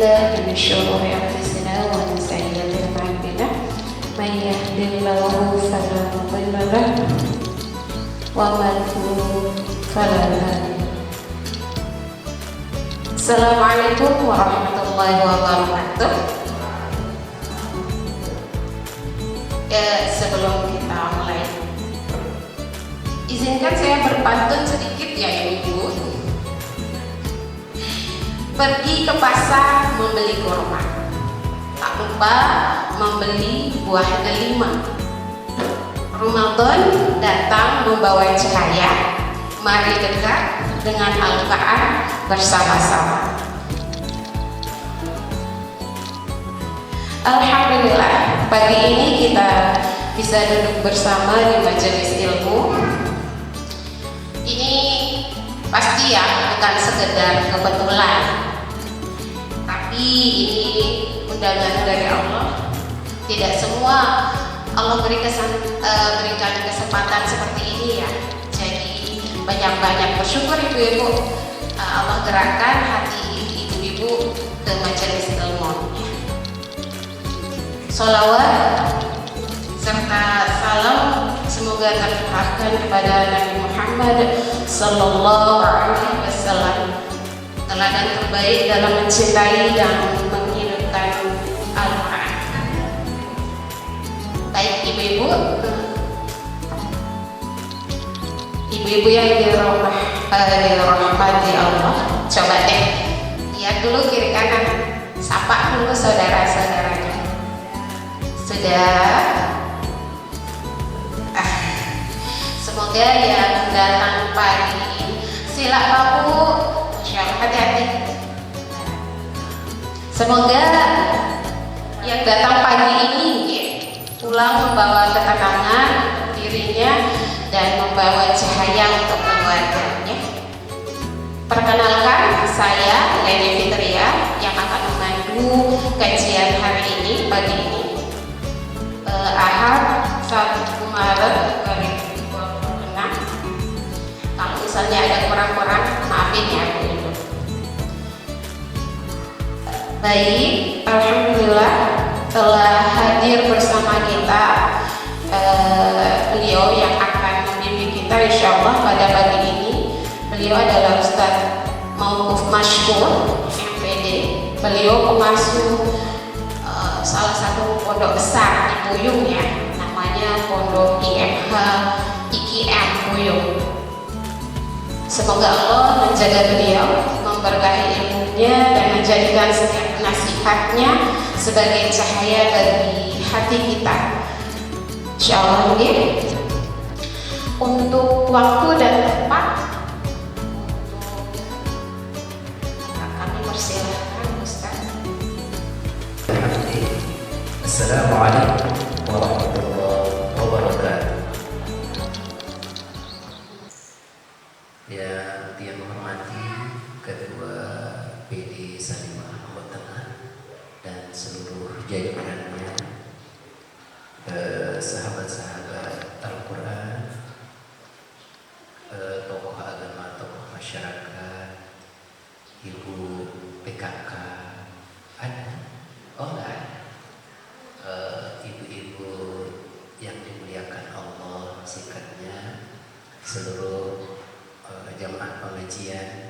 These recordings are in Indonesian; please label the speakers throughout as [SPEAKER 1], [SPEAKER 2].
[SPEAKER 1] بالله من شرور أنفسنا ومن سيئات أعمالنا من يهده الله فلا مضل له ومن يضلل فلا هادي له. Assalamualaikum warahmatullahi wabarakatuh. Sebelum kita mulai, izinkan saya berpantun sedikit ya ibu. Pergi ke pasar membeli kurma, tak lupa membeli buah delima. Ramadan datang membawa cahaya, mari dekat dengan Al-Quran bersama-sama. Alhamdulillah, pagi ini kita bisa duduk bersama di majelis ilmu. Ini pasti ya bukan sekedar kebetulan, tapi ini undangan dari Allah. Tidak semua Allah berikan kesempatan seperti ini ya. Jadi banyak-banyak bersyukur ibu-ibu, Allah gerakkan hati ibu-ibu ke majelis ilmu. Sholawat serta salam semoga tercurahkan kepada Nabi Muhammad Sallallahu Alaihi Wasallam, teladan terbaik dalam mencintai dan menghidupkan Al-Quran. Baik ibu-ibu yang dirahmati Allah, coba deh lihat dulu kiri kanan, sapa dulu saudara-saudaranya. Sudah? Semoga yang datang pagi sila baku, Masya Allah, hati-hati. Semoga yang datang pagi ini pulang membawa ketenangan dirinya dan membawa cahaya untuk keluarganya. Perkenalkan, saya Leni Fitria yang akan memandu kajian hari ini pagi ini, Ahad 1 Maret 2026. Kalau misalnya ada kurang-kurang, maafin ya Bu. Baik, alhamdulillah telah hadir bersama kita beliau yang akan membimbing kita insyaallah pada pagi ini. Beliau adalah Ustaz Mauquf Mashkur MPD. Beliau pengasuh salah satu pondok besar di Puyung ya, namanya Pondok IMH IKM Puyung. Semoga Allah menjaga beliau, memberkahi ilmunya dan menjadikan setiap nasihatnya sebagai cahaya bagi hati kita. Insyaallah ini untuk waktu dan tempat kami persilahkan Ustaz.
[SPEAKER 2] Assalamualaikum warahmatullahi wabarakatuh. Yang menghormati Ketua PD Salimah Lombok Tengah dan seluruh jajarannya, sahabat-sahabat Al-Quran, tokoh agama, tokoh masyarakat, ibu PKK, ada? Oh enggak ada. Ibu-ibu yang dimuliakan Allah sikatnya, seluruh jamaah pengajian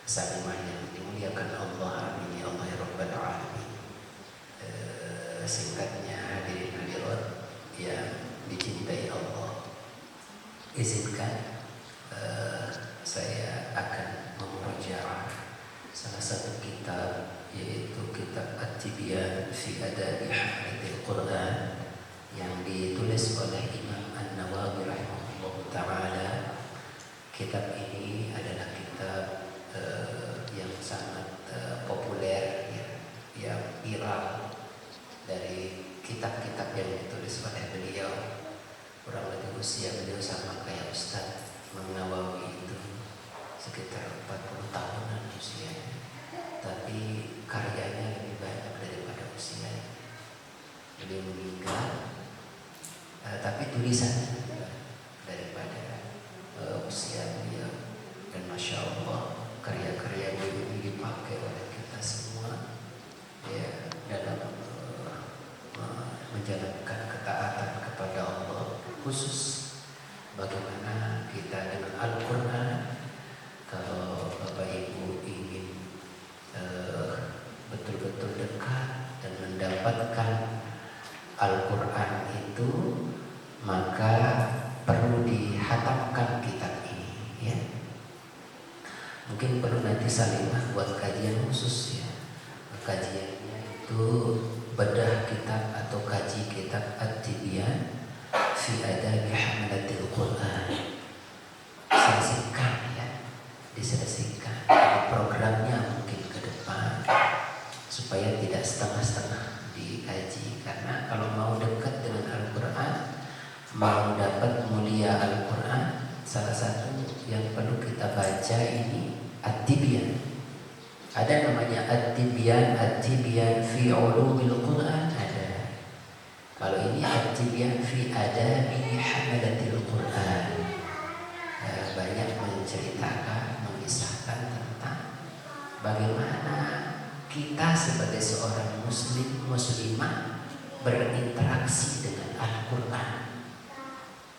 [SPEAKER 2] Salimah yang dimuliakan Allah, amin ya Allah ya Rabbal Alamin. Singkatnya hadirin hadirat yang dicintai Allah, izinkan saya akan memurojaah salah satu kitab, yaitu kitab At-Tibyan fi Adabi Hafidhil Quran yang ditulis oleh Imam An-Nawawi rahimahullah ta'ala. Kitab ini adalah kitab yang sangat populer ya, yang viral dari kitab-kitab yang ditulis oleh beliau. Kurang lebih usia beliau sama kayak Ustaz Imam Nawawi itu, sekitar 40 tahunan usianya, tapi karyanya lebih banyak daripada usianya. Beliau meninggal, tapi tulisannya daripada usia beliau. Dan Masya Allah, karya-karya beliau ini dipakai oleh kita semua menjalankan ketaatan kepada Allah, khusus bagaimana kita dengan Al-Quran. Kalau Bapak Ibu ingin betul-betul dekat dan mendapatkan Al-Quran itu, maka perlu dihatamkan kitab ini, ya. Mungkin perlu nanti Salimah buat kajian khusus, ya. Kajiannya itu bedah kitab atau kaji kitab At-Tibyan fi Adabi Hamalatil Quran. Selesaikan, ya, diselesaikan. Jadi programnya mungkin ke depan supaya tidak setengah-setengah dikaji. Karena kalau mau dekat dengan Al-Quran, mau dapat mulia Al-Quran, salah satu yang perlu kita baca ini At-Tibyan. Ada namanya At-Tibyan, At-Tibyan fi ulumil Quran ada. Kalau ini At-Tibyan fi adabi hamalatil Quran, banyak menceritakan, mengisahkan tentang bagaimana kita sebagai seorang muslim, muslimah berinteraksi dengan Al-Quran.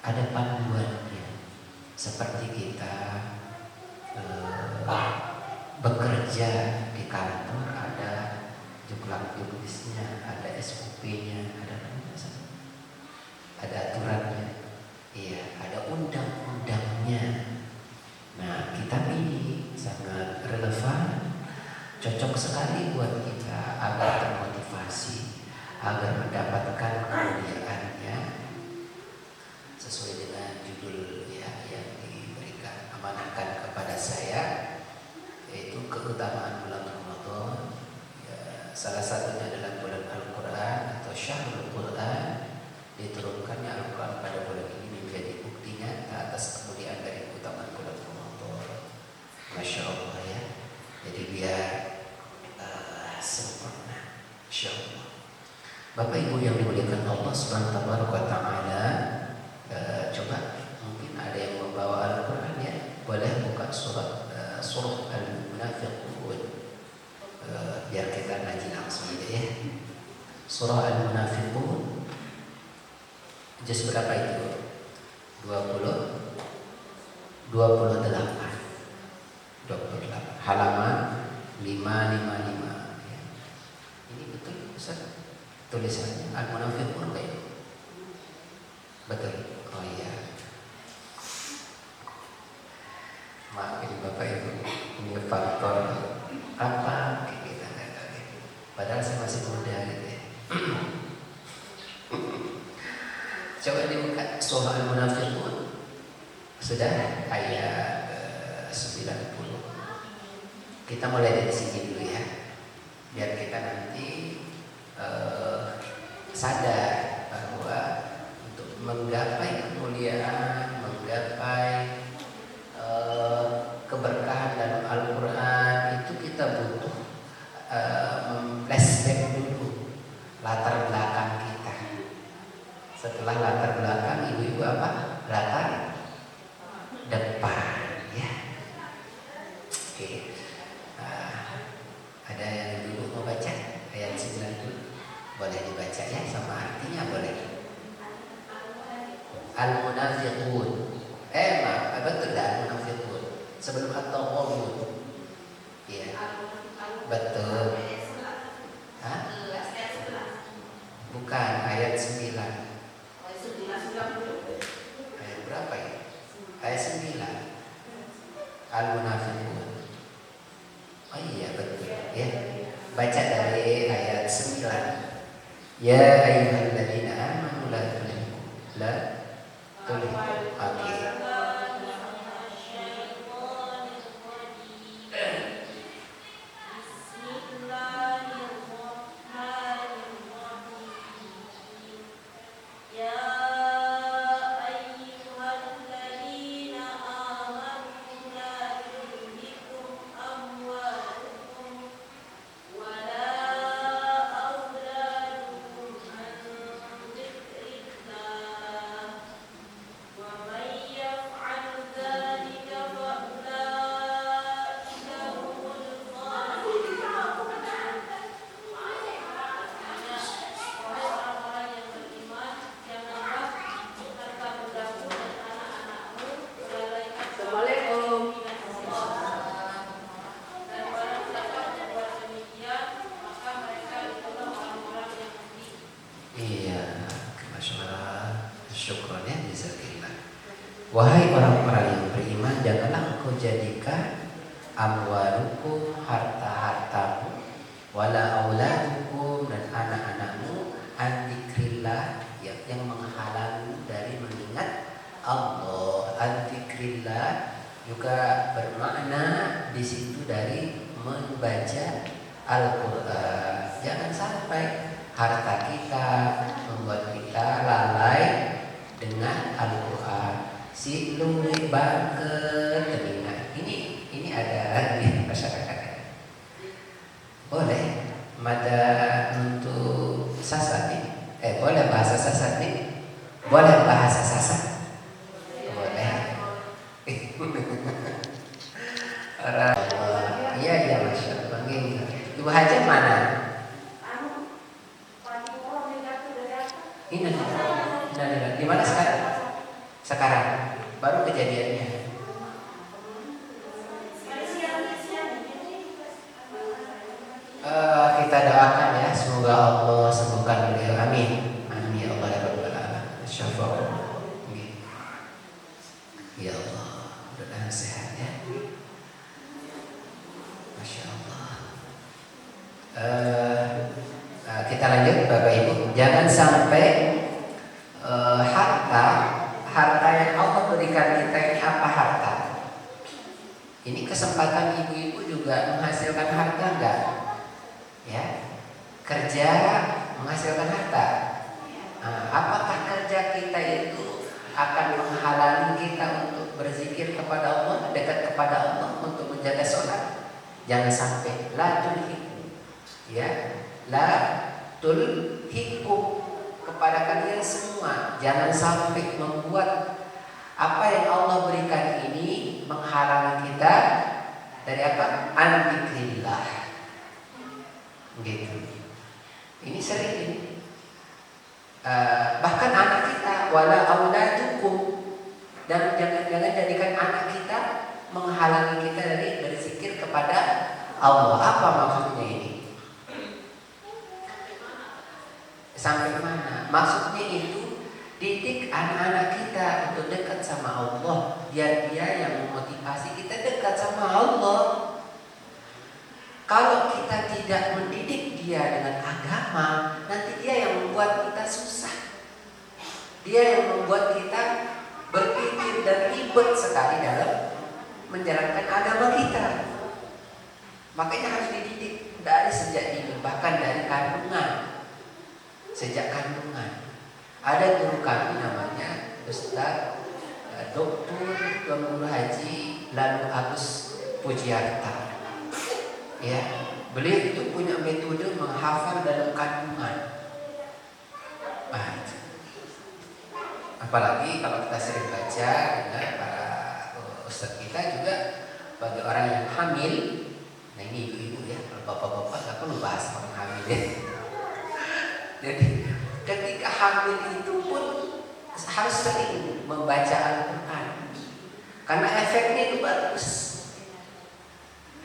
[SPEAKER 2] Ada panduannya, seperti kita bekerja di kantor, ada juknis-juknisnya, ada SOP-nya, ada aturannya, iya, ada undang-undangnya. Nah, kitab ini sangat relevan, cocok sekali buat kita agar termotivasi, agar mendapatkan kemuliaannya sesuai dengan judul, ya, yang diberikan, amanahkan kepada saya, yaitu keutamaan bulan Ramadan. Ya, salah satunya adalah bulan Al-Quran atau Syahrul Quran. Diturunkannya Al-Quran pada bulan ini menjadi bukti nyata atas kemuliaan dari keutamaan bulan Ramadan. Masya Allah, ya. Jadi biar sempurna, Masya Allah. Bapak Ibu yang dimuliakan Allah Subhanahu wa Ta'ala, coba mungkin ada yang membawa Al-Quran, ya, boleh buka surah Al-Munafiqun, biar kita ngaji langsung aja, ya. Surah Al-Munafiqun, juz berapa itu? 28 halaman 555, ya. Ini betul Ustaz tulisannya Al-Munafiqun kayak betul? Oh iya, maaf ini Bapak Ibu, ini faktor apa kita nggak tahu, padahal saya masih muda gitu, ya. Coba dibuka surah Al-Munafiqun, sudah ayat 90. Kita mulai dari sini dulu, ya, biar kita nanti sadar bahwa untuk menggapai kemuliaan, menggapai keberkahan dalam Al-Quran itu kita butuh flashback dulu latar belakang kita. Setelah latar belakang, ibu-ibu apa? Latar depan, ya. Oke. Ada yang dulu mau baca ayat 90? Boleh dibaca, ya, sama artinya boleh. Al-Munafiqun. Betul dah Al-Munafiqun. Sebelum At-Taghabun. Iya. Betul. Hah? Bukan, ayat 9. Ayat berapa ya? Ayat 9. Al-Munafiqun. Oh iya, betul, ya. Baca dari ayat 9. Ya ayyuhalladzina amanu la tulhikum. Oke. Wahai orang-orang yang beriman, janganlah engkau jadikan amwalukum, harta-hartamu, wala auladukum, dan anak-anakmu, an dzikrillah, yang menghalangi dari mengingat Allah. An dzikrillah juga bermakna di situ dari membaca Al-Qur'an. Jangan sampai harta kita membuat kita lalai dengan Al-Qur'an. Si luwih banget telinga. Ini ada di masyarakat. Boleh mada untuk sasat nih. Boleh bahasa sasat nih. Boleh bahasa sasat. Boleh. Iya Masya Allah. Ibu Haja mana? Ini di mana sekarang? Sekarang baru kejadiannya. Kita doakan ya, semoga Allah sembuhkan beliau. Amin. Amin ya Allah ya Rabbal alamin. Syafa'a. Ya Allah, mudah-mudahan sehat ya. Masya Allah. Kita lanjut Bapak Ibu. Jangan sampai harta yang Allah berikan kita ini apa harta? Ini kesempatan ibu-ibu juga menghasilkan harta enggak? Ya, kerja menghasilkan harta. Apakah kerja kita itu akan menghalangi kita untuk berzikir kepada Allah, dekat kepada Allah, untuk menjaga sholat? Jangan sampai la tulhikum, ya, la tulhikum, kepada kalian semua. Jangan sampai membuat apa yang Allah berikan ini menghalangi kita dari apa? An dzikrillah. Gitu. Ini sering ini. Bahkan anak kita, wala auladukum, dan jangan-jangan jadikan anak kita menghalangi kita dari berzikir kepada Allah. Apa maksudnya ini? Sampai mana? Maksudnya itu didik anak-anak kita untuk dekat sama Allah, biar dia yang memotivasi kita dekat sama Allah. Kalau kita tidak mendidik dia dengan agama, nanti dia yang membuat kita susah. Dia yang membuat kita berpikir dan ribet sekali dalam menjalankan agama kita. Makanya harus dididik dari sejak dini, bahkan dari kandungan. Sejak kandungan. Ada guru kami namanya Ustaz Dr. Tuan Guru Haji Lalu Agus Pujiarta. Ya, beliau itu punya metode menghafal dalam kandungan. Apalagi kalau kita sering baca ya, para ustaz kita juga bagi orang yang hamil. Nah ini ibu-ibu ya, kalau bapak-bapak nggak perlu bahas orang hamil ya. Jadi ketika hamil itu pun harus sering membaca Al-Quran, karena efeknya itu bagus.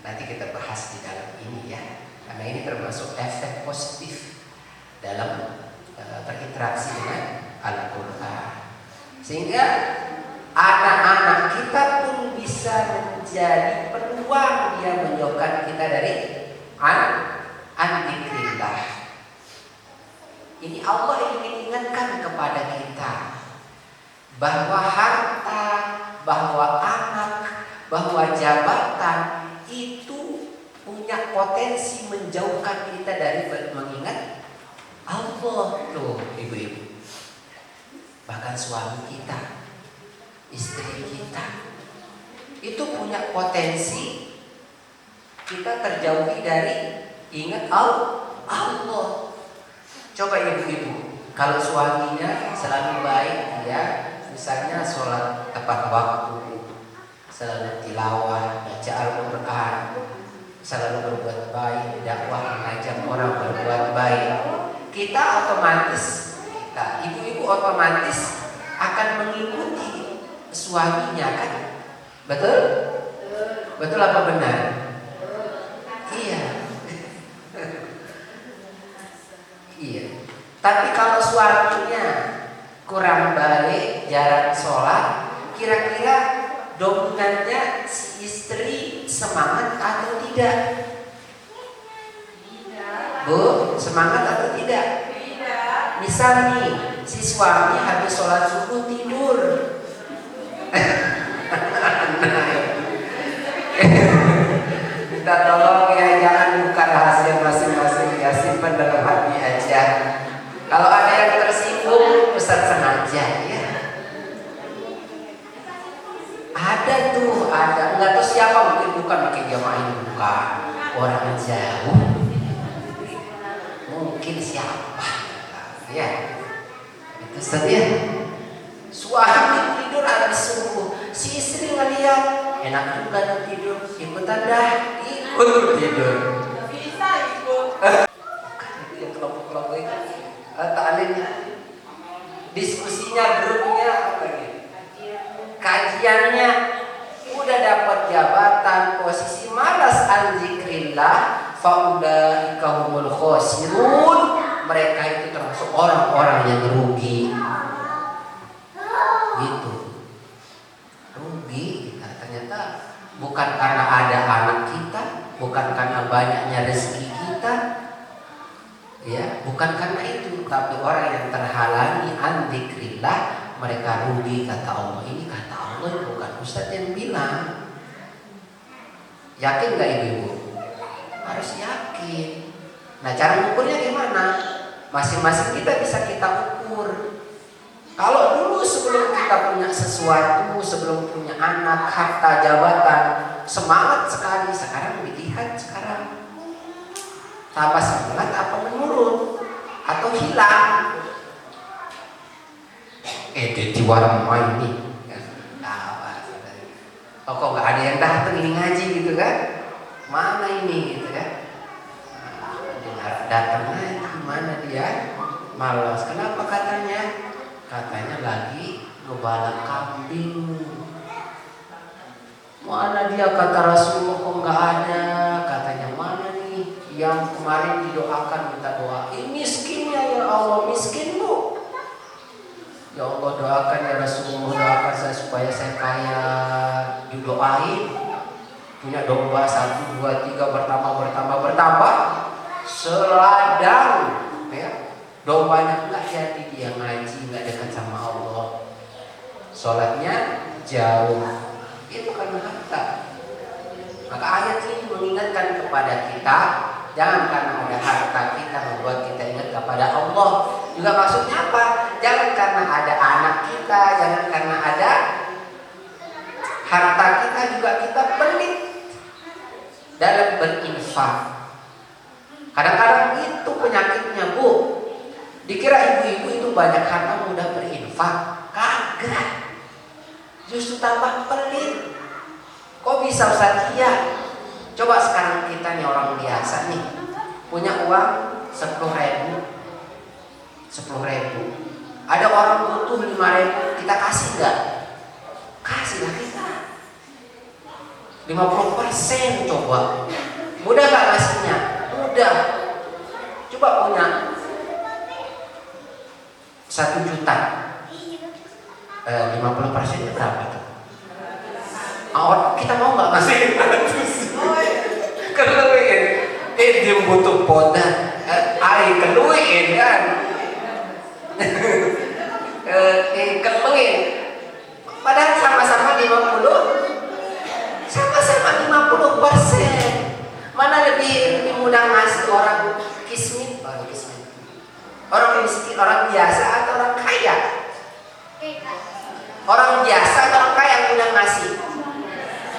[SPEAKER 2] Nanti kita bahas di dalam ini ya, karena ini termasuk efek positif dalam berinteraksi dengan Al-Quran, sehingga anak-anak kita pun bisa menjadi peluang dia menjauhkan kita dari an-dzikrillah. Ini Allah ingin ingatkan kepada kita bahwa harta, bahwa anak, bahwa jabatan itu punya potensi menjauhkan kita dari mengingat Allah. Tuh ibu-ibu, bahkan suami kita, istri kita, itu punya potensi kita terjauhi dari ingat Allah. Coba ibu-ibu, kalau suaminya selalu baik, ya misalnya sholat tepat waktu, selalu tilawah, baca Al-Quran, selalu berbuat baik, dakwah, mengajak orang berbuat baik, kita otomatis, ibu-ibu otomatis akan mengikuti suaminya kan? Betul? Betul apa benar? Iya. Iya. Tapi kalau suaminya kurang baik, jarang sholat, kira-kira dominannya si istri semangat atau tidak? Bu, semangat atau tidak? Misal nih, si suami habis sholat subuh tidur. Kita tolong ya, jangan buka rahasia masing-masing ya, simpan dalam hati aja. Kalau ada yang tersinggung, Ustaz sengaja ya. Ada tuh, ada. Nggak tahu siapa, mungkin bukan pakai jamaah ini, bukan orang jauh. Mungkin siapa ya? Itu saja. Suami tidur habis subuh, si istri ngeliat enak juga nih tidur, ikutan dah, ikut tidur.
[SPEAKER 3] Bisa ikut.
[SPEAKER 2] Ya kelompok-kelompok itu, ta'limnya, diskusinya, grupnya, apa gitu, kajiannya, udah dapat jabatan, posisi, malas an zikrillah, faulaika humul khosirun. Mereka itu termasuk orang-orang yang rugi. Gitu. Rugi kita ternyata bukan karena ada anak kita, bukan karena banyaknya rezeki kita, ya, bukan karena itu, tapi orang yang terhalangi an zikrillah, mereka rugi kata Allah. Ini kata Allah, bukan Ustaz yang bilang. Yakin gak ibu-ibu? Harus yakin. Nah, cara ukurnya gimana? Masing-masing kita bisa kita ukur. Kalau dulu sebelum kita punya sesuatu, sebelum punya anak, harta, jabatan, semangat sekali, sekarang dilihat sekarang tambah semangat apa menurun atau hilang? Di warung main nih, oh kok nggak ada yang datang ini ngaji gitu kan? Mana ini gitu kan? Datang lagi, mana dia? Malas. Kenapa katanya? Katanya lagi ngebala kambing. Mana dia, kata Rasulullah, kok nggak ada? Katanya mana nih yang kemarin didoakan minta doa? Ini miskinnya ya Allah, miskin bu. Ya Allah doakan ya Rasulullah, doakan saya supaya saya kaya. Didoain, punya domba 1, 2, 3 bertambah. Seladang ya, dombanya nggak jadi, dia ngaji nggak dekat sama Allah, sholatnya jauh, itu karena harta. Maka ayat ini mengingatkan kepada kita, jangan karena ada harta kita membuat kita ingat kepada Allah. Juga maksudnya apa? Jangan karena ada anak kita, jangan karena ada harta kita juga kita pelit dalam berinfak. Kadang-kadang itu penyakitnya bu. Dikira ibu-ibu itu banyak harta mudah berinfak. Kagak. Justru tambah pelit. Kok bisa Ustaz? Iya. Coba sekarang kita nih orang biasa nih, punya uang 10.000. Ada orang butuh 5.000, kita kasih gak? Kasih lah kita. 50% coba. Mudah gak kasihnya? Mudah. Coba punya 1 juta, 50% berapa tuh? Kita mau nggak kasih 100? Keluin, dia butuh podan, air keluin kan? Keluin. Padahal sama-sama 50%. Mana lebih mudah ngasih orang kismin? Orang miskin, orang biasa atau orang kaya? Orang biasa atau orang kaya yang mudah ngasih?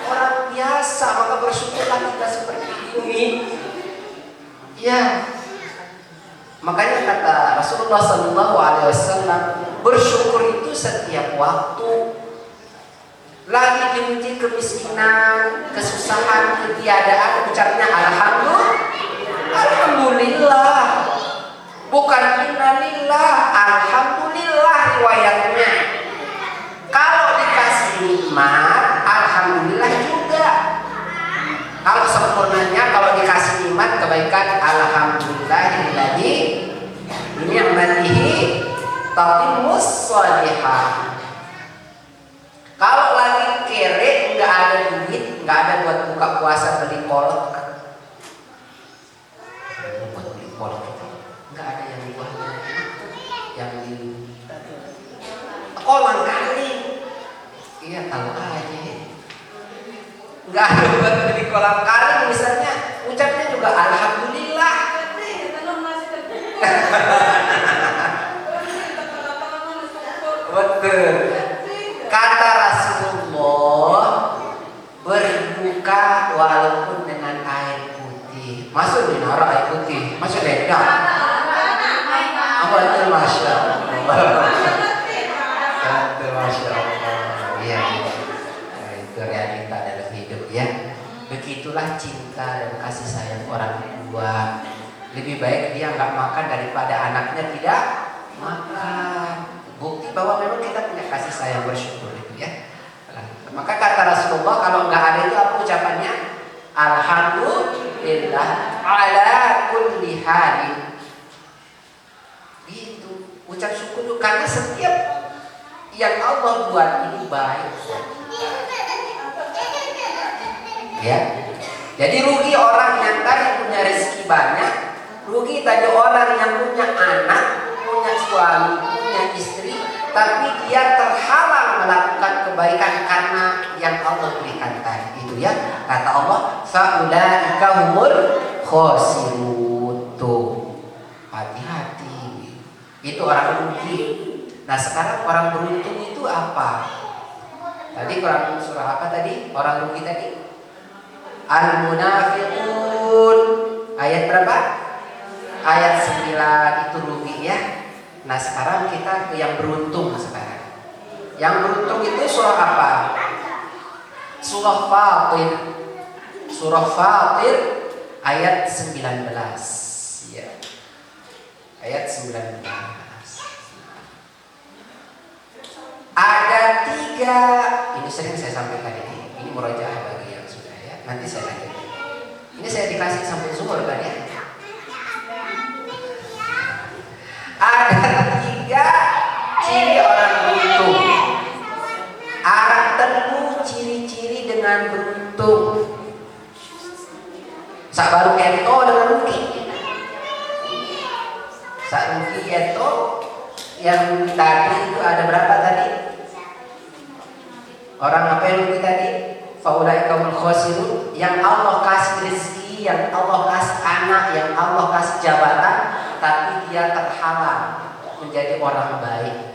[SPEAKER 2] Orang biasa, maka bersyukurlah kita seperti ini. Ya, makanya kata Rasulullah SAW, bersyukur itu setiap waktu. Lagi diuji kemiskinan, kesusahan, ketiadaan, ucapnya alhamdulillah. Bukan innalillah, alhamdulillah riwayatnya. Kalau dikasih nikmat, alhamdulillah juga. Kalau sempurnanya, kalau dikasih nikmat kebaikan, alhamdulillahilladzi bi ni'matihi tatimmus shalihah. Kalau nggak ada buat buka puasa beli kolak. Buat beli kolak itu nggak ada yang buahnya yang di kolang kaling. Iya tahu aja. Nggak ada buat beli kolang kaling misalnya, ucapnya juga alhamdulillah. Betul. Kata Rasulullah, berbuka walaupun dengan air putih. Masuk di nara air putih, masuk beda. Apa itu masya Allah. Betul masya Allah. Iya. Itu realita dalam hidup ya. Begitulah cinta dan kasih sayang orang tua. Lebih baik dia nggak makan daripada anaknya tidak makan. Bukti bahwa memang kita punya kasih sayang, bersyukur itu ya. Maka kata Rasulullah, kalau nggak ada itu apa ucapannya? Alhamdulillah ala kulli halin. Itu ucap syukur itu karena setiap yang Allah buat ini baik. Ya. Jadi rugi orang yang tadi punya rezeki banyak, rugi tadi orang yang punya anak, punya suami, punya istri, tapi dia terhalang melakukan kebaikan karena yang Allah berikan tadi itu ya. Kata Allah, faulaika humul khosirun. Hati-hati. Itu orang rugi. Nah, sekarang orang beruntung itu apa? Tadi Quran surah apa tadi? Orang rugi tadi? Al-Munafiqun. Ayat berapa? Ayat 9 itu rugi ya. Nah sekarang kita ke yang beruntung sekarang. Yang beruntung itu surah apa? Surah Fatir. Surah Fatir ayat 19 ya. Ayat 19. Ada 3, ini sering saya sampaikan ini murojaah bagi yang sudah ya. Nanti saya lanjutkan. Ini saya dikasih sampai zuhur kan ya. Ada 3 ciri orang beruntung. Arah temuh ciri-ciri dengan beruntung. Sak baru ento dengan rugi. Sak rugi ento yang tadi itu ada berapa tadi? Orang apa yang rugi tadi? Faulaika humul khosirun. Yang Allah kasih rezeki, yang Allah kasih anak, yang Allah kasih jabatan, tapi dia terhalang menjadi orang baik.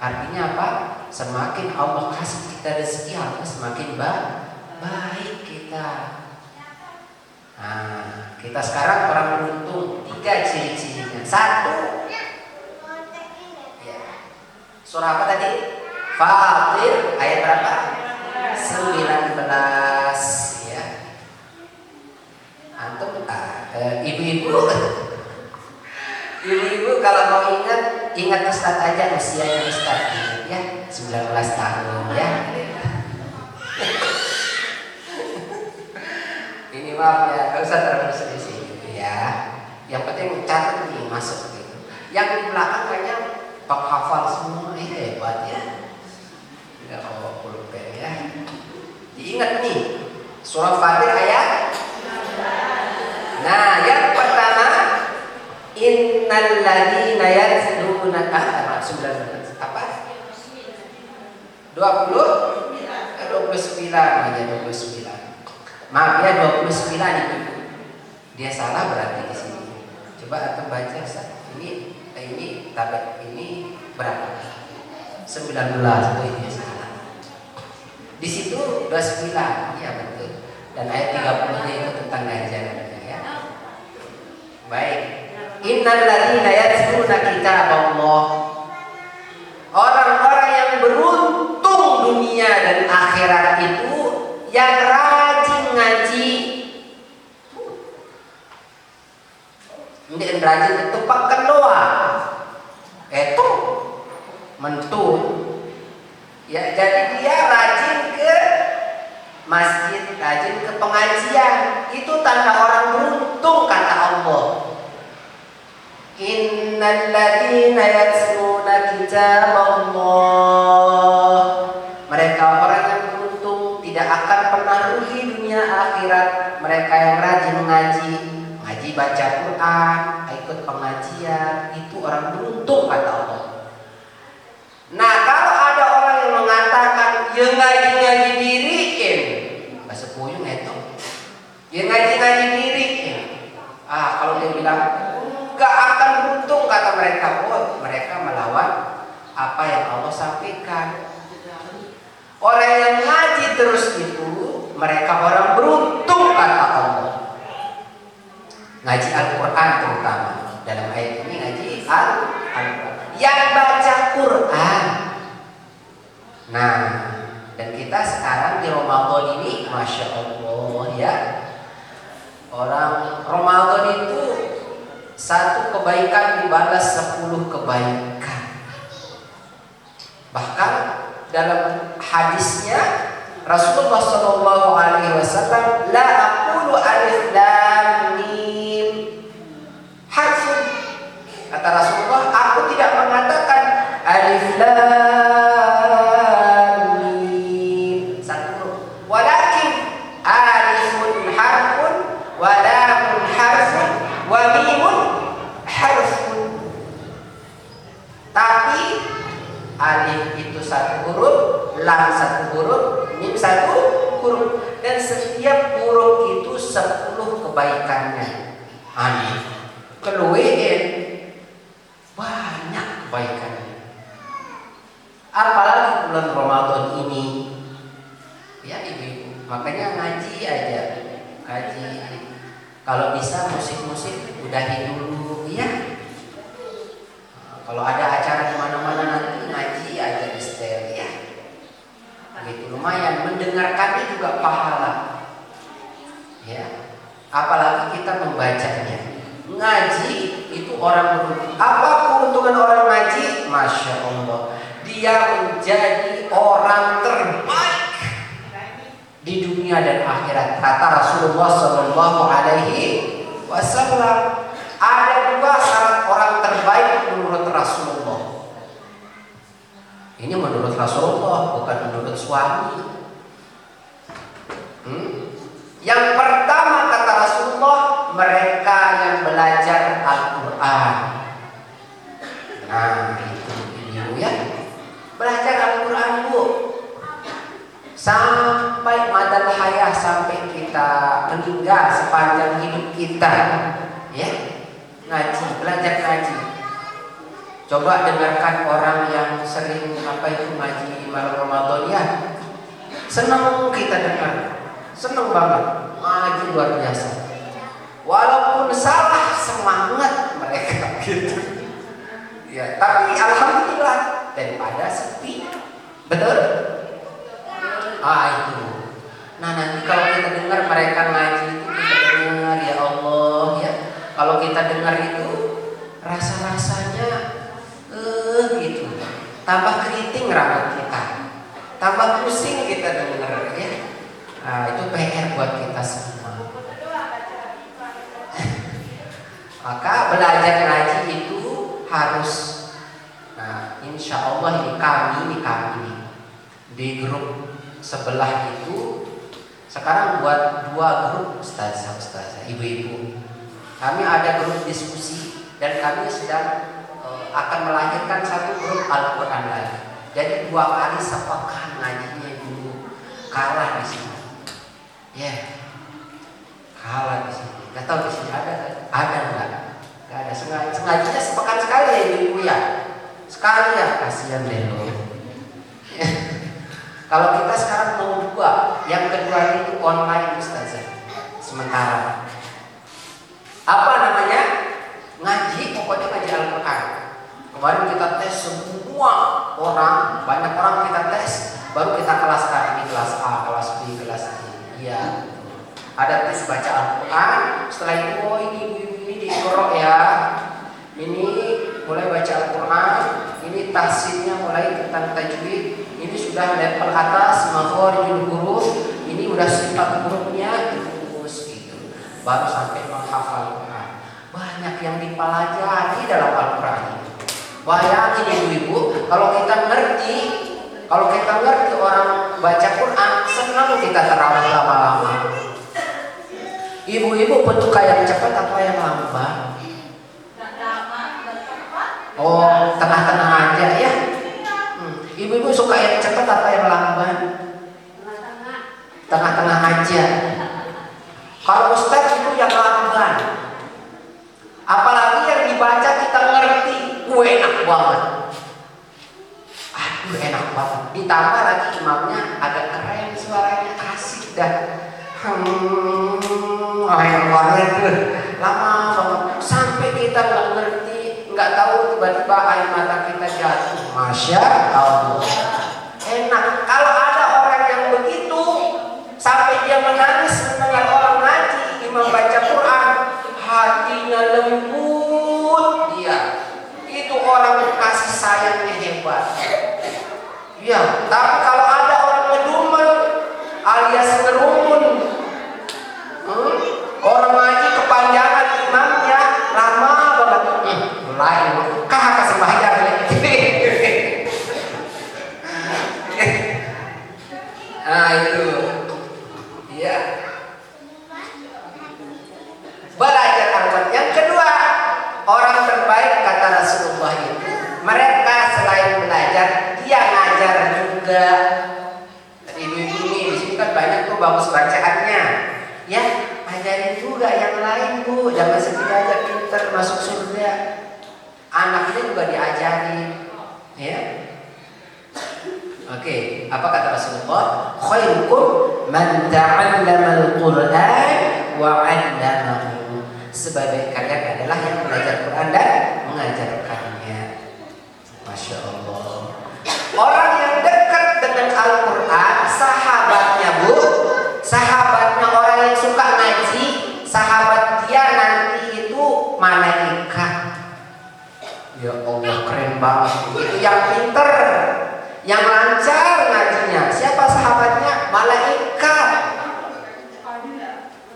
[SPEAKER 2] Artinya apa? Semakin Allah kasih kita rezeki, artinya semakin baik kita. Nah, kita sekarang orang beruntung. 3 ciri-cirinya. 1 ya. Surah apa tadi? Fatir ayat berapa? 19 ya. Antum ibu-ibu kalau mau ingat Ustaz aja usianya Ustaz ya, 19 tahun ya. Ini maaf ya, gak usah terlalu sedih gitu ya. Yang penting catat nih masuk gitu. Yang di belakang kayaknya penghafal semua, hebat ya. Enggak bawa pulpen ya. Diingat nih, surah Fatir ayat. Nah, yang pertama, innal ladzina yatluna 19 apa? 29 aja 29. Maaf ya 29 itu. Dia salah berarti di sini. Coba atau baca ini tabel ini berapa? 19 itu ini salah. Di situ 29, ya betul. Dan ayat 30-nya itu tentang ganjaran ya. Baik. Innal ladzina yatluna kitaballah. Orang-orang yang beruntung dunia dan akhirat itu yang rajin ngaji. Ini rajin itu pakai doa. Itu mentun. Ya, jadi dia rajin ke masjid, rajin ke pengajian. Itu tanda orang beruntung kata Allah. Innal ladzina yatluna kitaballah. Mereka orang yang beruntung tidak akan mempengaruhi dunia akhirat. Mereka yang rajin ngaji baca Quran, ikut pengajian, itu orang beruntung kata Allah. Nah, kalau ada orang yang mengatakan ya ngaji diriin, bahasa puyung itu, ya ngaji diriin. Kalau dia bilang gak akan beruntung kata mereka, mereka melawan apa yang Allah sampaikan. Orang yang ngaji terus itu mereka orang beruntung kata Allah. Ngaji Al-Quran terutama, dalam ayat ini ngaji Al-Quran, yang baca Quran. Nah, dan kita sekarang di Ramadan ini Masya Allah ya, orang Ramadan itu satu kebaikan dibalas 10 kebaikan. Bahkan dalam hadisnya Rasulullah SAW, la aqulu alif lam mim harfun, kata Rasulullah, aku tidak mengatakan alif lam mim satu huruf, walakin alifun harfun wa lamun harfun wa mimun harfun. Tapi alif itu satu huruf, lam satu huruf, mim satu huruf, dan setiap huruf itu 10 kebaikannya. Alif keluwen banyak kebaikannya. Apalagi bulan Ramadan ini ya ibu-ibu, makanya ngaji aja, ngaji. Kalau bisa musik-musik udahi dulu ya. Kalau ada acara di mana-mana nanti ngaji aja di setel ya. Begitu, lumayan, mendengarkannya juga pahala. Ya. Apalagi kita membacanya. Ngaji itu orang beruntung. Apa keuntungan orang ngaji? Masya Allah, dia menjadi orang terbaik di dunia dan akhirat. Kata Rasulullah SAW, ada 2 syarat orang terbaik menurut Rasulullah. Ini menurut Rasulullah, bukan menurut suami. Yang pertama kata Rasulullah, mereka yang belajar Al-Quran. Nah itu ibu ya, belajar Al-Quran bu, sampai madal hayah, sampai kita meninggal sepanjang hidup kita ya, ngaji, belajar ngaji. Coba dengarkan orang yang sering ngaji malam Ramadan ya, senang kita dengar, senang banget, ngaji luar biasa. Walaupun salah, semangat mereka gitu. Ya, tapi alhamdulillah daripada sepi. Betul? Itu. Nah, nanti kalau kita dengar mereka ngaji itu, kita dengar ya Allah ya. Kalau kita dengar itu rasa-rasanya gitu. Tambah keriting rambut kita. Tambah pusing kita dengar ya. Nah, itu PR buat kita semua. Maka belajar ngaji itu harus. Nah, insya Allah ini kami di grup sebelah itu sekarang buat 2 grup ustazah, ibu-ibu. Kami ada grup diskusi dan kami sedang akan melahirkan 1 grup Al-Quran lagi. Jadi 2 kali sepekan ngajinya dulu, kalah di sini. Ya, kalah di sini. Gak tahu di sini ada enggak? Gak ada. Sengaja sepekan sekali ya ibu ya. Sekali ya, kasihan deh lo. Kalau kita sekarang mau 2, yang kedua itu online ustazah. Sementara apa namanya? Ngaji, pokoknya ngaji Al-Quran. Kemarin kita tes semua orang, banyak orang kita tes, baru kita kelaskan, ini kelas A, kelas B, kelas C. Iya. Ada tes baca Al-Quran, setelah itu ini dikorok ya. Ini mulai baca Al-Quran, ini tahsinnya mulai tentang tajwid, ini sudah level atas makharijul huruf, ini udah sifat hurufnya terus gitu. Baru sampai menghafal Quran. Banyak yang dipelajari dalam Al-Quran ini. Bayangin ibu-ibu, kalau kita ngerti Kalau kita ngerti orang baca Quran, senang kita terawih lama-lama. Ibu-ibu suka yang cepat atau yang lambat? Oh, tengah-tengah aja ya. Ibu-ibu suka yang cepat atau yang lambat? Tengah-tengah aja. Kalau Ustaz itu yang lambat. Apalagi yang dibaca kita ngerti, enak banget. Aduh, enak banget. Ditambah lagi imamnya agak keren suaranya, asik dah. Enak banget. Lama banget. Sampai kita nggak ngerti, nggak tahu, tiba-tiba air mata kita jatuh. Masya Allah. Enak. Kalau ada orang yang begitu sampai dia menangis mendengar orang ngaji, imam baca Quran, hatinya lembut dia. Itu orang kasih sayangnya hebat. Ya, tapi kalau ada orang ngedumel alias ngerumun, orang ngaji kepanjangan imamnya lama banget, lain kakak sembahyang. Nah itu, ya. Belajar Al-Quran. Yang kedua, orang terbaik kata Rasulullah itu, mereka selain belajar, dia ngajar juga. Ibu-ibu ini di sini kan banyak tuh bagus bacaannya, ya. Ajarin juga yang lain bu, jangan sedih aja pinter masuk surga. Anaknya juga diajarin, ya. Oke, apa kata Rasulullah? Khairukum man ta'allama al-Qur'an wa 'allamahu. Sebaik kalian adalah yang belajar Quran dan mengajarkannya. Masya Allah. Orang yang dekat dengan Al-Quran, sahabatnya bu, sahabatnya orang yang suka ngaji, sahabat dia nanti itu malaikat. Ya Allah, keren banget. Itu yang pinter, yang lancar ngajinya. Siapa sahabatnya? Malaikat.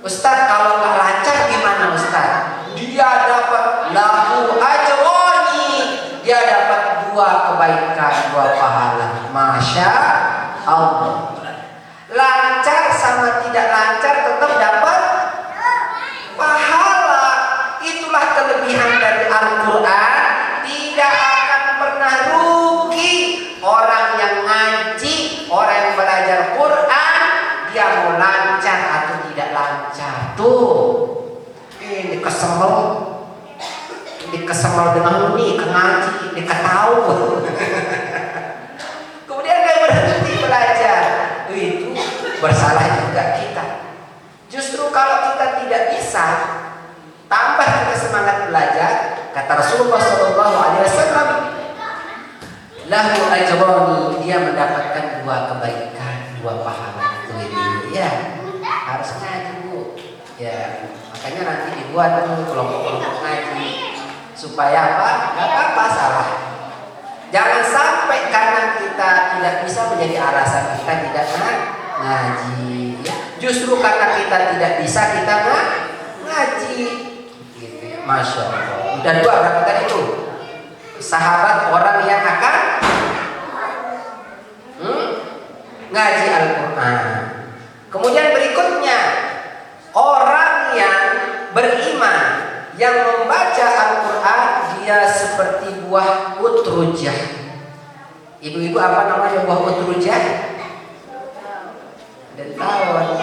[SPEAKER 2] Ustaz, kalau nggak lancar gimana Ustaz? Dia dapat lahu ajroni, dia dapat 2 kebaikan, 2 pahala. Masya Allah. Lancar sama tidak lancar tetap dapat pahala. Itulah kelebihan dari Al-Quran. Tidak akan pernah rugi orang yang ngaji, orang yang belajar Quran. Dia mau lancar atau tidak lancar. Tuh, ini kesemel dengan ini ke ngaji, ini ketahu. Kemudian dia berhenti belajar. Itu bersalah juga kita. Justru kalau kita tidak bisa, tambah kita semangat belajar. Kata Rasulullah SAW, lahu ajroni, dia mendapatkan 2 kebaikan, 2 pahala. Ya, harus ngaji bu. Ya, makanya nanti dibuat tuh kelompok-kelompok ngaji supaya apa? Gak apa-apa salah. Jangan sampai karena kita tidak bisa menjadi alasan kita tidak ngaji. Ya, justru karena kita tidak bisa kita ngaji. Gitu ya. Masya Allah. Udah 2 berapa tadi itu? Sahabat orang yang akan ngaji Al-Quran. Kemudian berikutnya, orang yang beriman yang membaca Al-Quran, dia seperti buah utrujah. Ibu-ibu apa namanya buah utrujah? Dan tawon.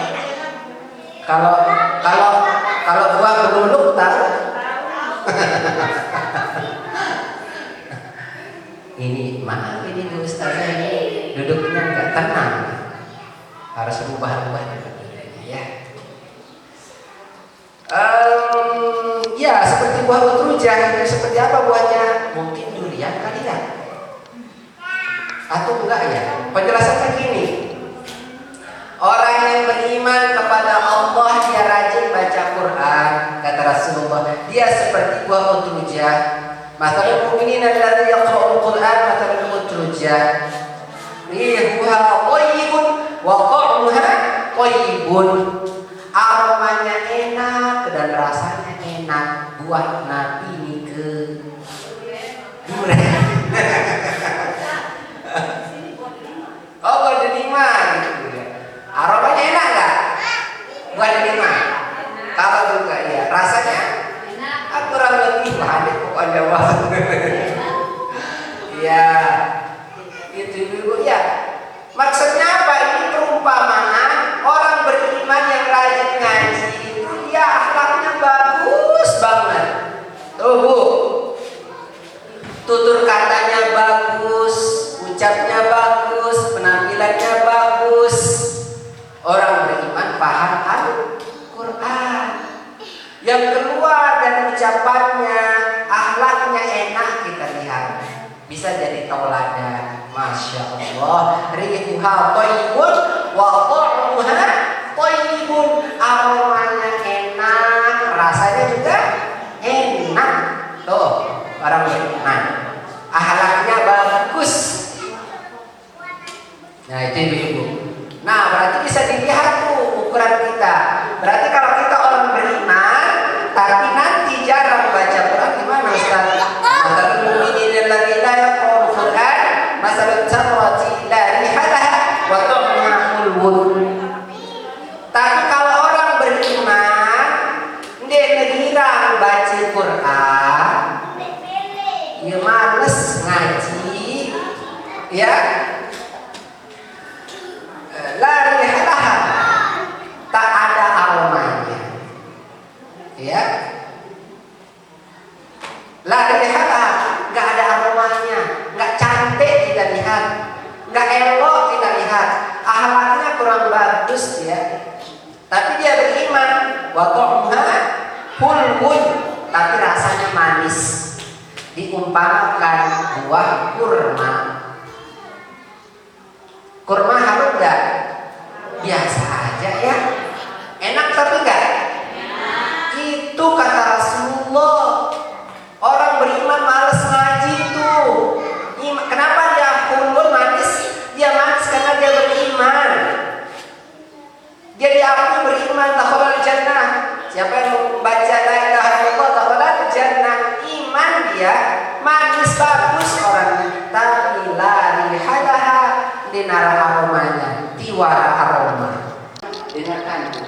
[SPEAKER 2] Kalau buah beruluk tahu? Ini maaf ini Bu Ustazah ini duduknya nggak tenang. Harus rubah-rubah ya. Ya seperti buah utrujah. Seperti apa buahnya? Mungkin durian kali ya? Atau enggak ya? Penjelasannya gini. Orang yang beriman kepada Allah, dia rajin baca Quran, kata Rasulullah, dia seperti buah utrujah. Mathalul mu'minin alladzi yaqra'ul Qur'an mathalul utrujah. Rihuha thayyibun wa ta'muha thayyibun. Aromanya enak dan rasanya enak. Buah Nabi ini ke durian. beriman paham Al-Quran. Yang keluar dari ucapannya, akhlaknya enak kita lihat. Bisa jadi tauladan. Masya Allah. Rihuha thayyibun wa ta'muha thayyibun. Aromanya enak, rasanya juga enak. Tuh, orang beriman. Akhlaknya bagus. Nah, itu ibu-ibu. Nah, berarti bisa dilihat tuh ukuran kita. Berarti kalau kita orang beriman, tapi nanti jarang baca Quran, gimana Ustaz? Masalul mu'minin alladzina yaqra'una Quran, masalul tamrati la rihalaha wa ta'mul wud. Tapi kalau orang beriman, dia negirang baca Quran, dia males ngaji, ya. La rihalaha, tak ada aromanya, ya. La rihalaha, nggak ada aromanya, nggak cantik kita lihat, nggak elok kita lihat, akhlaknya kurang bagus ya. Tapi dia beriman, wa ta'muha hulwun, tapi rasanya manis, diumpamakan buah kurma. Kurma harum nggak? Biasa aja ya. Enak tapi nggak? Itu kata Rasulullah. Orang beriman males ngaji tuh. Kenapa dia hulun manis? Dia manis karena dia beriman. Dia diakui beriman, dakhalal jannah. Siapa yang membaca la ilaha illallah dakhalal jannah, iman dia, manis bagus orangnya. Tapi la rihalaha, dinara aromanya, tiwara aroma. Dengarkan itu.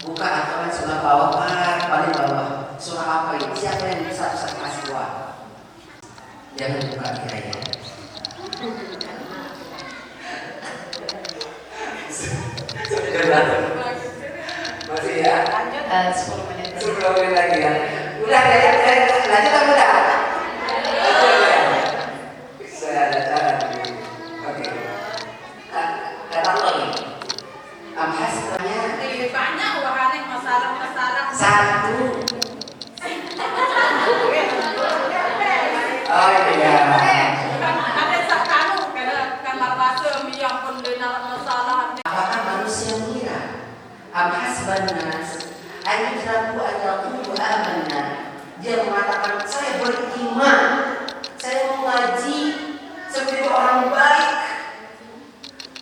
[SPEAKER 2] Buka Al-Quran surah bawah, paling bawah. Surah apa ini? Siapa yang bisa kasih doa? Jangan buka kira-kira. Masih ya?
[SPEAKER 1] Lanjut 10 menit.
[SPEAKER 2] 10 menit lagi ya. Udah ya, lanjut kan udah? Saya ada cara. Oke. Kata Allah nih. Amhasbanya
[SPEAKER 3] Lebih banyak wahane masalah-masalah.
[SPEAKER 2] satu. Oh iya.
[SPEAKER 3] Ada sakanu karena bahasa yang pendena masalah.
[SPEAKER 2] Apakah manusia mengira amhasbanas ayyutraku an yaqulu amanna? Dia mengatakan saya beriman, saya mengaji, saya menjadi orang baik.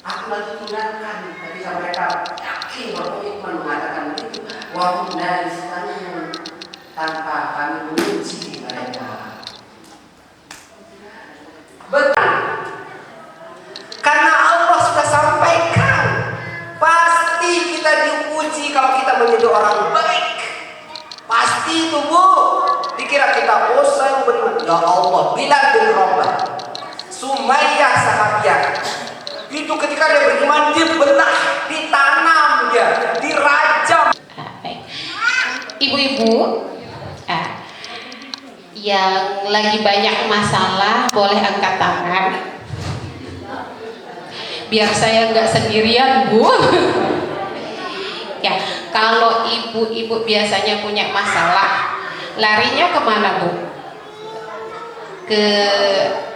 [SPEAKER 2] Aku lagi tinggalkan ketika mereka yakin berkomitmen mengatakan begitu. Wahum la yaftanun, tanpa kami menguji mereka. Betul. Karena Allah sudah sampaikan, pasti kita diuji kalau kita menjadi orang baik. Pasti itu Bu. Dikira kita saya beriman. Ya Allah, Bilal bin Rabah, Sumayyah sahabiah. Itu ketika dia beriman, dibelah, ditanam dia, dirajam.
[SPEAKER 1] Ibu-ibu yang lagi banyak masalah boleh angkat tangan. Biar saya nggak sendirian, Bu. Ya, kalau ibu-ibu biasanya punya masalah, larinya kemana, Bu? Ke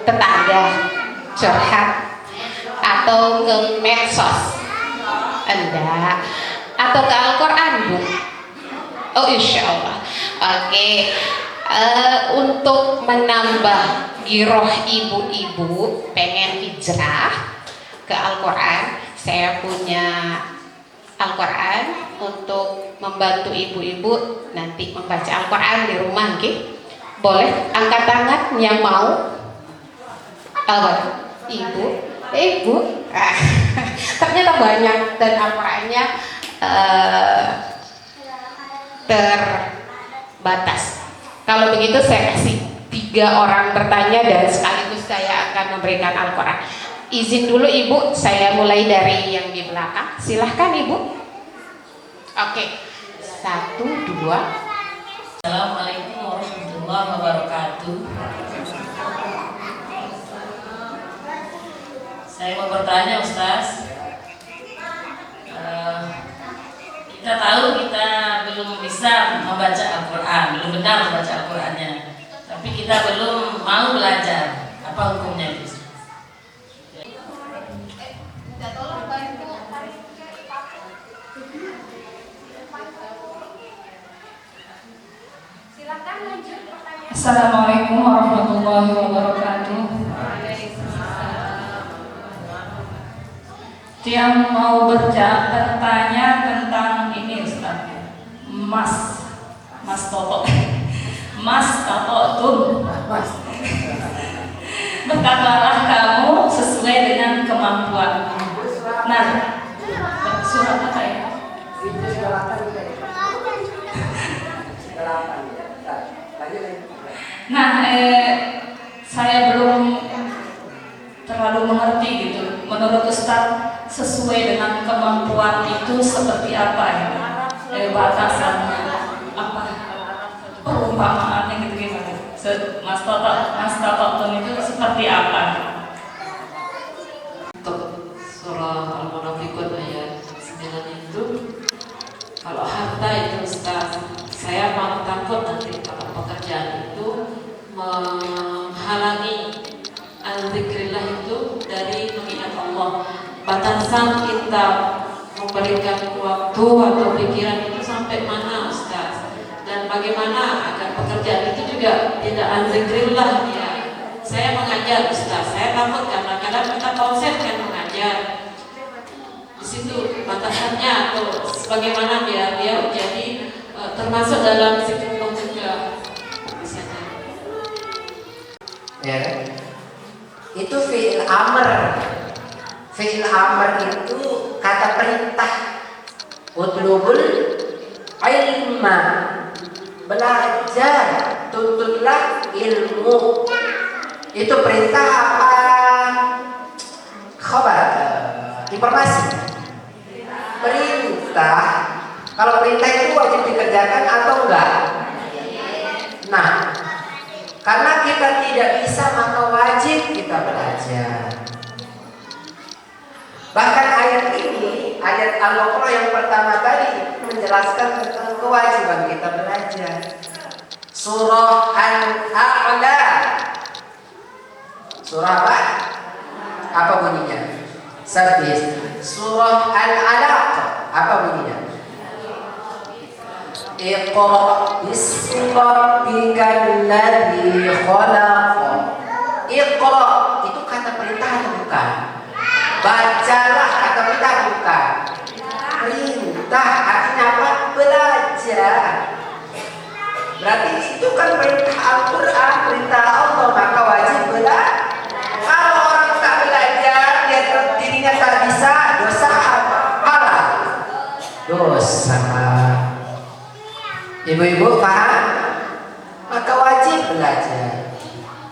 [SPEAKER 1] tetangga, curhat, atau ke medsos? Enggak. Atau ke Al-Quran, Bu? Oh, insya Allah. Oke. Untuk menambah giroh ibu-ibu pengen hijrah ke Al-Quran, saya punya Al-Quran untuk membantu ibu-ibu nanti membaca Al-Quran di rumah, okay? Boleh angkat tangan yang mau? Ibu? Ternyata banyak dan Al-Qurannya terbatas. Kalau begitu saya kasih 3 orang bertanya dan sekaligus saya akan memberikan Al-Quran. Izin dulu Ibu, saya mulai dari yang di belakang. Silahkan Ibu. Oke, 1, 2.
[SPEAKER 4] Assalamualaikum warahmatullahi wabarakatuh. Saya mau bertanya Ustaz, tahu kita belum bisa membaca Al-Quran, belum benar membaca Al-Qurannya, tapi kita belum mau belajar. Apa hukumnya, Bis?
[SPEAKER 5] Assalamualaikum warahmatullahi wabarakatuh. Yang mau bertanya tentang ini Ustaz, Mas Toto, Mas Toto tuh, berkatalah kamu sesuai dengan kemampuan. Nah, surat apa ya? Nah, saya belum terlalu mengerti gitu. Menurut Ustaz, sesuai dengan kemampuan itu seperti apa ya? Batasannya apa? Perumpamaannya gitu gimana? Mas Toto itu seperti apa?
[SPEAKER 6] Untuk surah Al-Munafiqun ayat 9 itu, kalau harta itu Ustaz, saya malah takut nanti kalau pekerjaan itu menghalangi al-zikrillah itu dari mengingat Allah. Batasan kita memberikan waktu atau pikiran itu sampai mana Ustaz, dan bagaimana agar pekerjaan itu juga tidak al-zikrillah ya. Saya mengajar Ustaz, saya takut karena kadang kita konsen kan mengajar. Di situ batasannya atau bagaimana biar dia jadi termasuk dalam zikrullah juga misalnya.
[SPEAKER 2] Ya kan? Itu fi'il amr. Fi'il amr itu kata perintah. Utlubul ilma, belajar, tuntutlah ilmu. Itu perintah apa? Khabar, informasi. Perintah. Kalau perintah itu wajib dikerjakan atau enggak? Nah, karena kita tidak bisa maka wajib kita belajar. Bahkan ayat ini, ayat Al-Baqarah yang pertama tadi menjelaskan tentang kewajiban kita belajar. Surah Al-A'la. Surah apa? Apa bunyinya? Sabis. Surah Al-Alaq. Apa bunyinya? Iqra bismi rabbikal ladzi khalaq. Iqra itu kata perintah atau bukan? Bacalah kata perintah bukan? Perintah artinya apa? Belajar. Berarti itu kan perintah Al-Quran, perintah Allah, maka wajib belajar. Kalau orang tak belajar, dia dirinya tak bisa, dosa apa? Dosa. Ibu-ibu paham? Maka wajib belajar.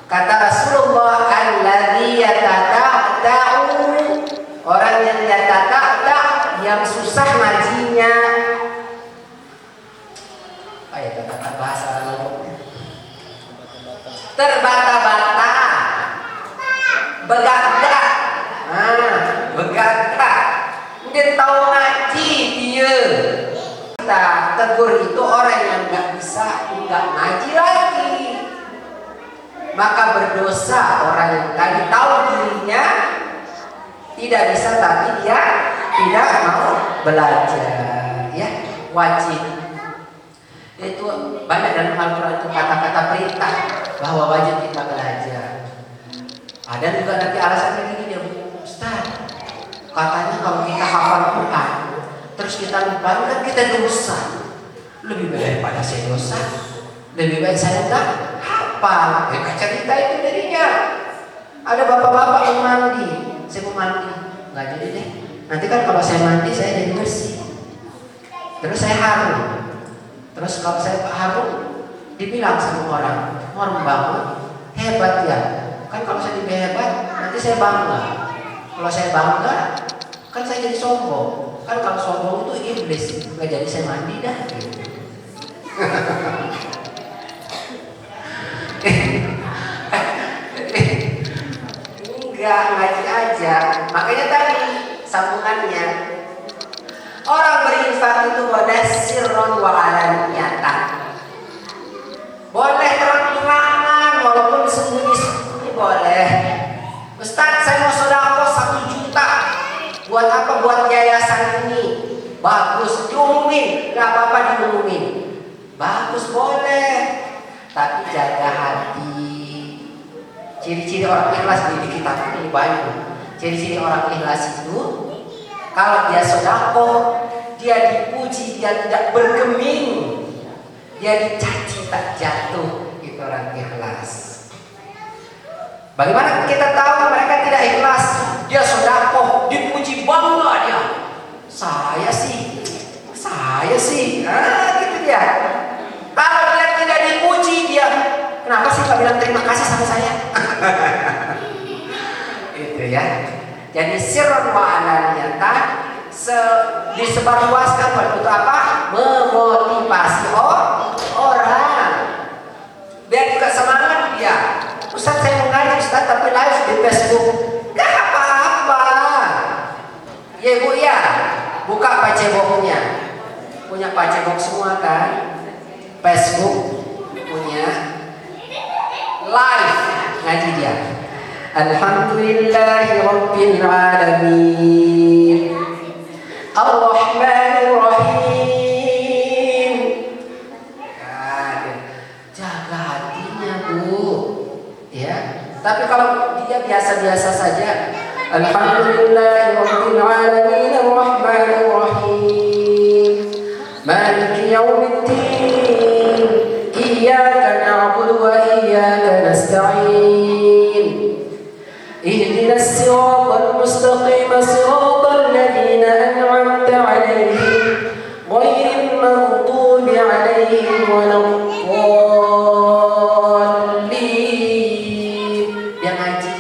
[SPEAKER 2] Kata Rasulullah, alladzi yatata'u, orang yang yatata'u, yang susah ngajinya. Ayo kata bahasa Arab. Terbata-bata, begagak. Begagak. Mungkin tahu ngaji dia. Kita tegur itu orang yang nggak bisa, nggak ngaji lagi, maka berdosa orang yang tadi tahu dirinya tidak bisa tapi dia tidak mau belajar. Ya, wajib. Itu banyak dalam Al-Quran itu kata-kata perintah bahwa wajib kita belajar. Ada juga nanti alasannya gini dia, Ustaz, katanya kalau kita hafal Quran terus kita lupa kan kita dosa. Lebih baik daripada saya dosa, lebih baik saya enggak hafal. Cerita itu darinya. Ada bapak-bapak yang mandi, saya mau mandi, nggak jadi deh. Nanti kan kalau saya mandi saya jadi bersih. Terus saya harum. Terus kalau saya harum, dibilang sama orang bangun hebat ya. Kan kalau saya dibilang hebat, nanti saya bangga. Kalau saya bangga, kan saya jadi sombong. Kan kalau sombong itu iblis, nggak jadi saya mandi dah. Enggak, ngaji aja. Makanya tadi sambungannya, orang berinfak itu modal sirron wa alaniyatan. Boleh terang-terangan walaupun sembunyi-sembunyi boleh. Ustaz, saya mau sedekah 1 juta. Buat apa? Buat yayasan ini. Bagus, diumumin, nggak apa-apa diumumin. Bagus, boleh. Tapi jaga hati. Ciri-ciri orang ikhlas di kitab ini banyak. Ciri-ciri orang ikhlas itu, kalau dia sedekah, dia dipuji, dia tidak bergeming, dia dicaci tak jatuh. Itu orang ikhlas. Bagaimana kita tahu mereka tidak ikhlas? Dia sedekah, dipuji, bangga dia. Saya sih, gitu dia. Kalau dia tidak dipuji, dia kenapa sih nggak bilang terima kasih sama saya? Itu ya. Jadi sirron wa alaniyatan disebarluaskan untuk apa? Memotivasi orang. Biar juga semangat dia. Ustaz, saya mau ngaji Ustaz, tapi live di Facebook. Gak apa-apa. Ya Bu ya, buka paceboknya. Punya pacebok semua kan? Facebook punya. Live ngaji dia. Alhamdulillahi Rabbil Alamin, Ar-Rahmanir Rahim. Jaga hatinya Bu, ya. Tapi kalau dia biasa-biasa saja, Alhamdulillahi Rabbil Alamin, Ar-Rahmanir Rahim, Maliki Yaumiddin, Iyyaka na'budu wa iyyaka nasta'in. اهدنا الصراط المستقيم صراط الذين أنعمت عليهم غير المغضوب عليهم ولا الضالين. Dia ngaji,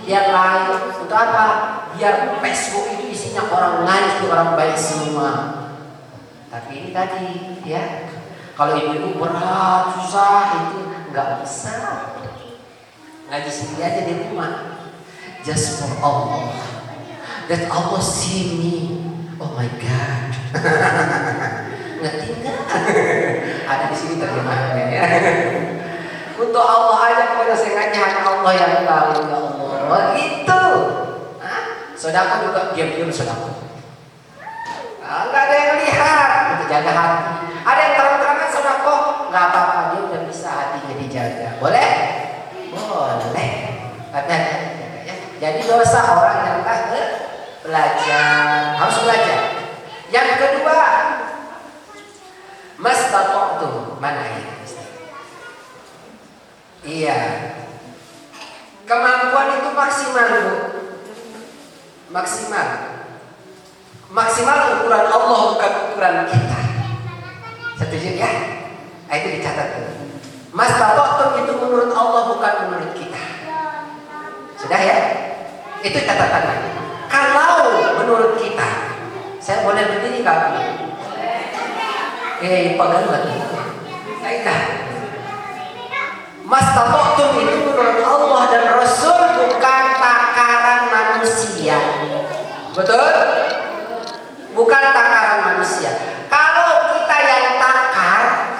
[SPEAKER 2] dia live untuk apa? Biar Facebook itu isinya orang ngaji, orang baik semua. Tapi ini tadi ya, kalau ibu-ibu berat, susah, itu nggak bisa. Ngaji sendiri aja di rumah. Just for Allah, that Allah see me. Oh my God, nggak tinggal. Ada di sini terjemahannya ya. Untuk Allah aja, kepada saya ngaji hanya Allah yang tahu. Ya Allah, gitu. Sedekah juga diam-diam sedekah. Nggak ada yang lihat. Untuk jaga hati. Ada yang terang-terangan sedekah, nggak apa-apa, dia udah bisa hatinya dijaga. Boleh? Boleh. Hati-hati. Jadi dosa orang yang tak belajar, harus belajar. Yang kedua, mastata'tu, mana ya? Iya. Kemampuan itu maksimal, Bu. Maksimal. Maksimal ukuran Allah, bukan ukuran kita. Setuju ya? Itu dicatat dulu. Mastata'tu itu menurut Allah, bukan menurut kita. Sudah ya? Itu catatannya. Kalau menurut kita, saya boleh berdiri nggak? Pegang lagi. Baiklah. Mastata'tum itu menurut Allah dan Rasul, bukan takaran manusia. Betul? Bukan takaran manusia. Kalau kita yang takar,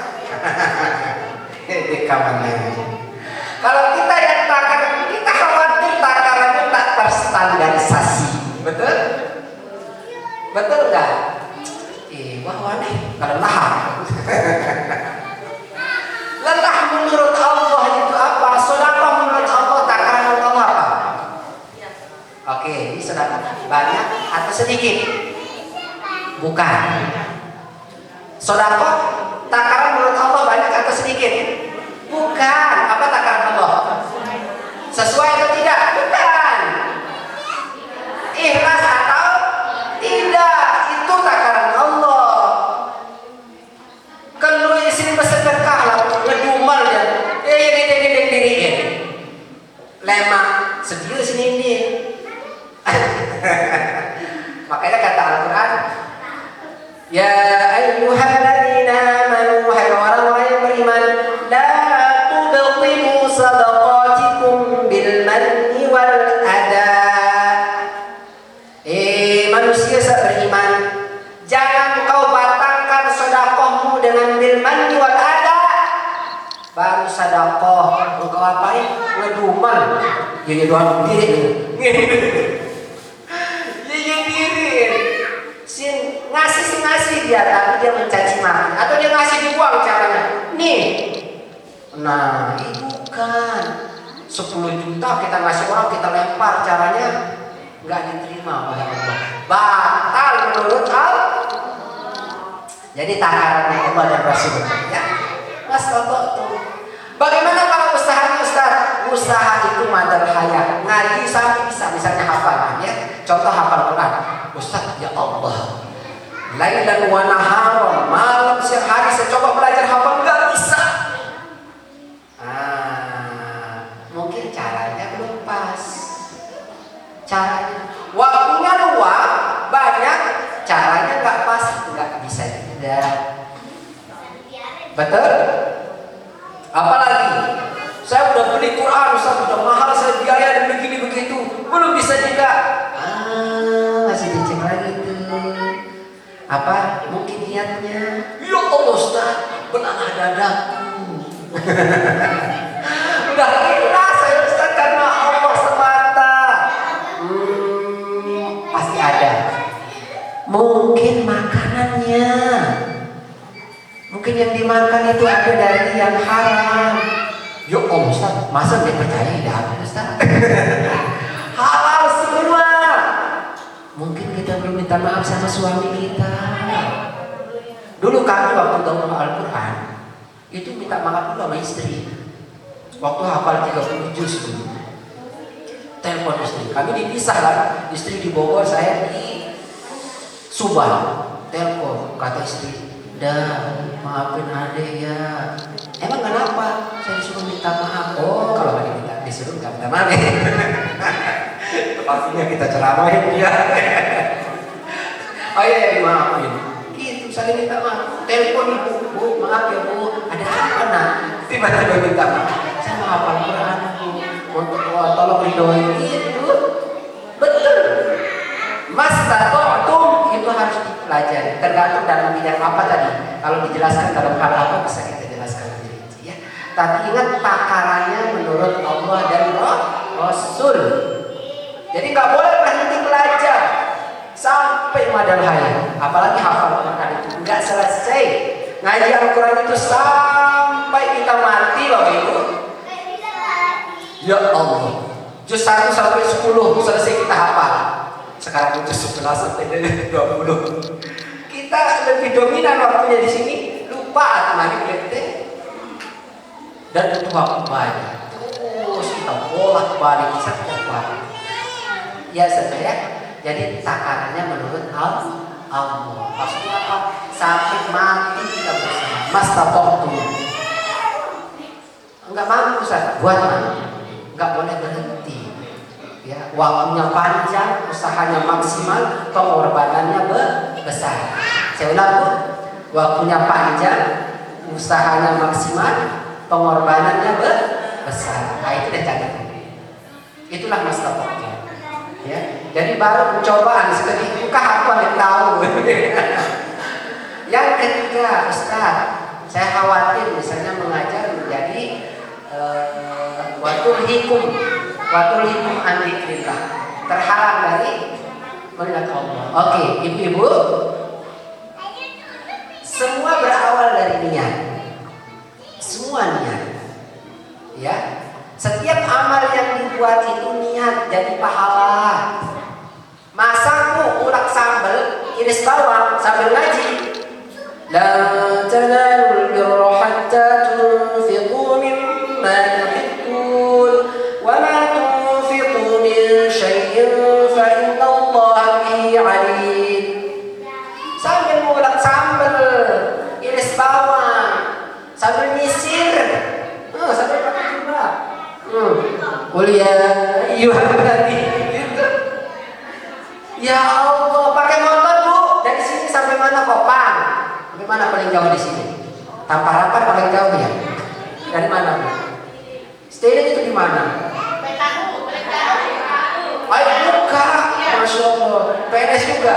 [SPEAKER 2] kalau kita yang takar, kita khawatir takarannya tak terstandarisasi. Betul? Betul nggak? Wah nih, kalau lelah menurut Allah itu apa? Sedekah menurut Allah, takaran Allah apa? Oke, ini sedekah banyak atau sedikit? Bukan. Sedekah takaran menurut Allah banyak atau sedikit? Bukan. Apa takaran Allah? Sesuai atau tidak? Bukan. Ikhlas atau tidak? Itu takaran Allah. Kalau di sini bersedekah lah, ngedumal ya. Lemak sedih sini ini. Makanya kata Al-Quran, ya ayyuhalladzina amanu, wahai orang-orang yang beriman, la tubtilu sadaqatikum bil manni wal adha. Manusia beriman, jangan kau batalkan sedekah baru sedekah, engkau apain? Ngeduman. Ya doang diri. Ya diri. Ngasih dia, tapi dia mencaci maki atau dia ngasih dibuang caranya. Nih. Nah, itu bukan 10 juta kita ngasih orang, kita lempar, caranya nggak diterima oleh Allah. Batal menurut Allah. Jadi takaran Allah dan Rasulullah ya. Mas contoh tuh. Bagaimana kalau usahanya Ustaz? Usaha itu madal hayat. Ngaji sampai bisa misalnya hafalan ya. Contoh hafal Quran. Ustaz, ya Allah. Lailan wa naharon, malam siang hari saya coba belajar hafal enggak bisa. Mungkin caranya belum pas. Caranya waktunya luang, banyak, caranya nggak pas, nggak bisa juga. Betul? Apalagi saya udah beli Quran, Ustaz udah mahal, saya biaya dan begini begitu, belum bisa juga. Masih dicek lagi tuh. Apa? Mungkin niatnya, ya Allah Ustaz, benangah dadaku. Udah ikhlas saya Ustaz karena Allah semata. Pasti ada. Mungkin makanannya, mungkin yang dimakan itu ada dari yang haram. Ya Allah Ustaz, masa dia percaya tidak ada Ustaz? Halal semua. Mungkin kita belum minta maaf sama suami kita. Dulu kami waktu tahu Al-Quran itu minta maaf dulu sama istri. Waktu hafal 30 juz dulu, telepon istri. Kami dipisah lah, istri di Bogor, saya di Subang. Telepon, kata istri, "Dah, maafin adek ya." Emang kenapa? Saya disuruh minta maaf. Oh, kalau nggak diminta disuruh nggak minta maaf. Pastinya kita ceramahin dia. Oh iya, dimaafin. Gitu, saya minta maaf. Telepon ibu, Bu, maaf ya Bu, ada apa nak? Tiba-tiba minta maaf. Saya mau hafal Quran untuk tolong ridoin itu. Betul. Mas tato itu harus dipelajari. Tergantung dalam bidang apa tadi. Kalau dijelaskan dalam hal apa bisa kita jelaskan lebih rinci ya. Tapi ingat takarannya menurut Allah dan Rasul. Jadi nggak boleh berhenti belajar sampai madal hayat. Apalagi hafal Quran itu nggak selesai. Ngaji Al-Quran itu sampai kita mati loh itu. Ya Allah, juz 1 sampai 10 selesai kita hafal. Sekarang juz 11 sampai 20. Kita lebih dominan waktunya di sini, lupa kemarin kita dan butuh waktu banyak. Terus kita bolak-balik setiap hari. Ya saja ya. Jadi takarannya menurut Allah. Maksudnya apa? Sampai mati kita bersama. Mas tapok tuh. Enggak mampu Ustaz, buat mana? Enggak boleh berhenti. Ya, waktunya panjang, usahanya maksimal, pengorbanannya besar. Saya ulang tuh. Waktunya panjang, usahanya maksimal, pengorbanannya besar. Nah, itu udah canggih. Itulah mas tapoknya. Ya, jadi baru pencobaan seketika aku ada tahu. Yang ketiga, Ustaz, saya khawatir misalnya mengajar menjadi watul hikum an-dzikrillah, terhalang dari mengingat Allah. Oke, ibu-ibu, semua berawal dari niat. Semua niat. Ya. Setiap amal yang dibuat itu niat jadi pahala. Masamu ulak sambal, iris bawang sambil ngaji. La tanalul birra hatta tunfiqu mimma tuhibbun wa ma tunfiqu min syai'in fa inna Allaha bihi 'alim. Sambil ulak sambal, iris bawang, sambil nyisir, sambil pakai jubah. Kuliah nanti gitu. Ya Allah, pakai motor Bu, dari sini sampai mana Kopang? Sampai mana paling jauh di sini? Tampar-tampar paling jauh ya? Dari mana Bu? Stadion itu di mana? Ayo buka, Masya Allah. PNS juga,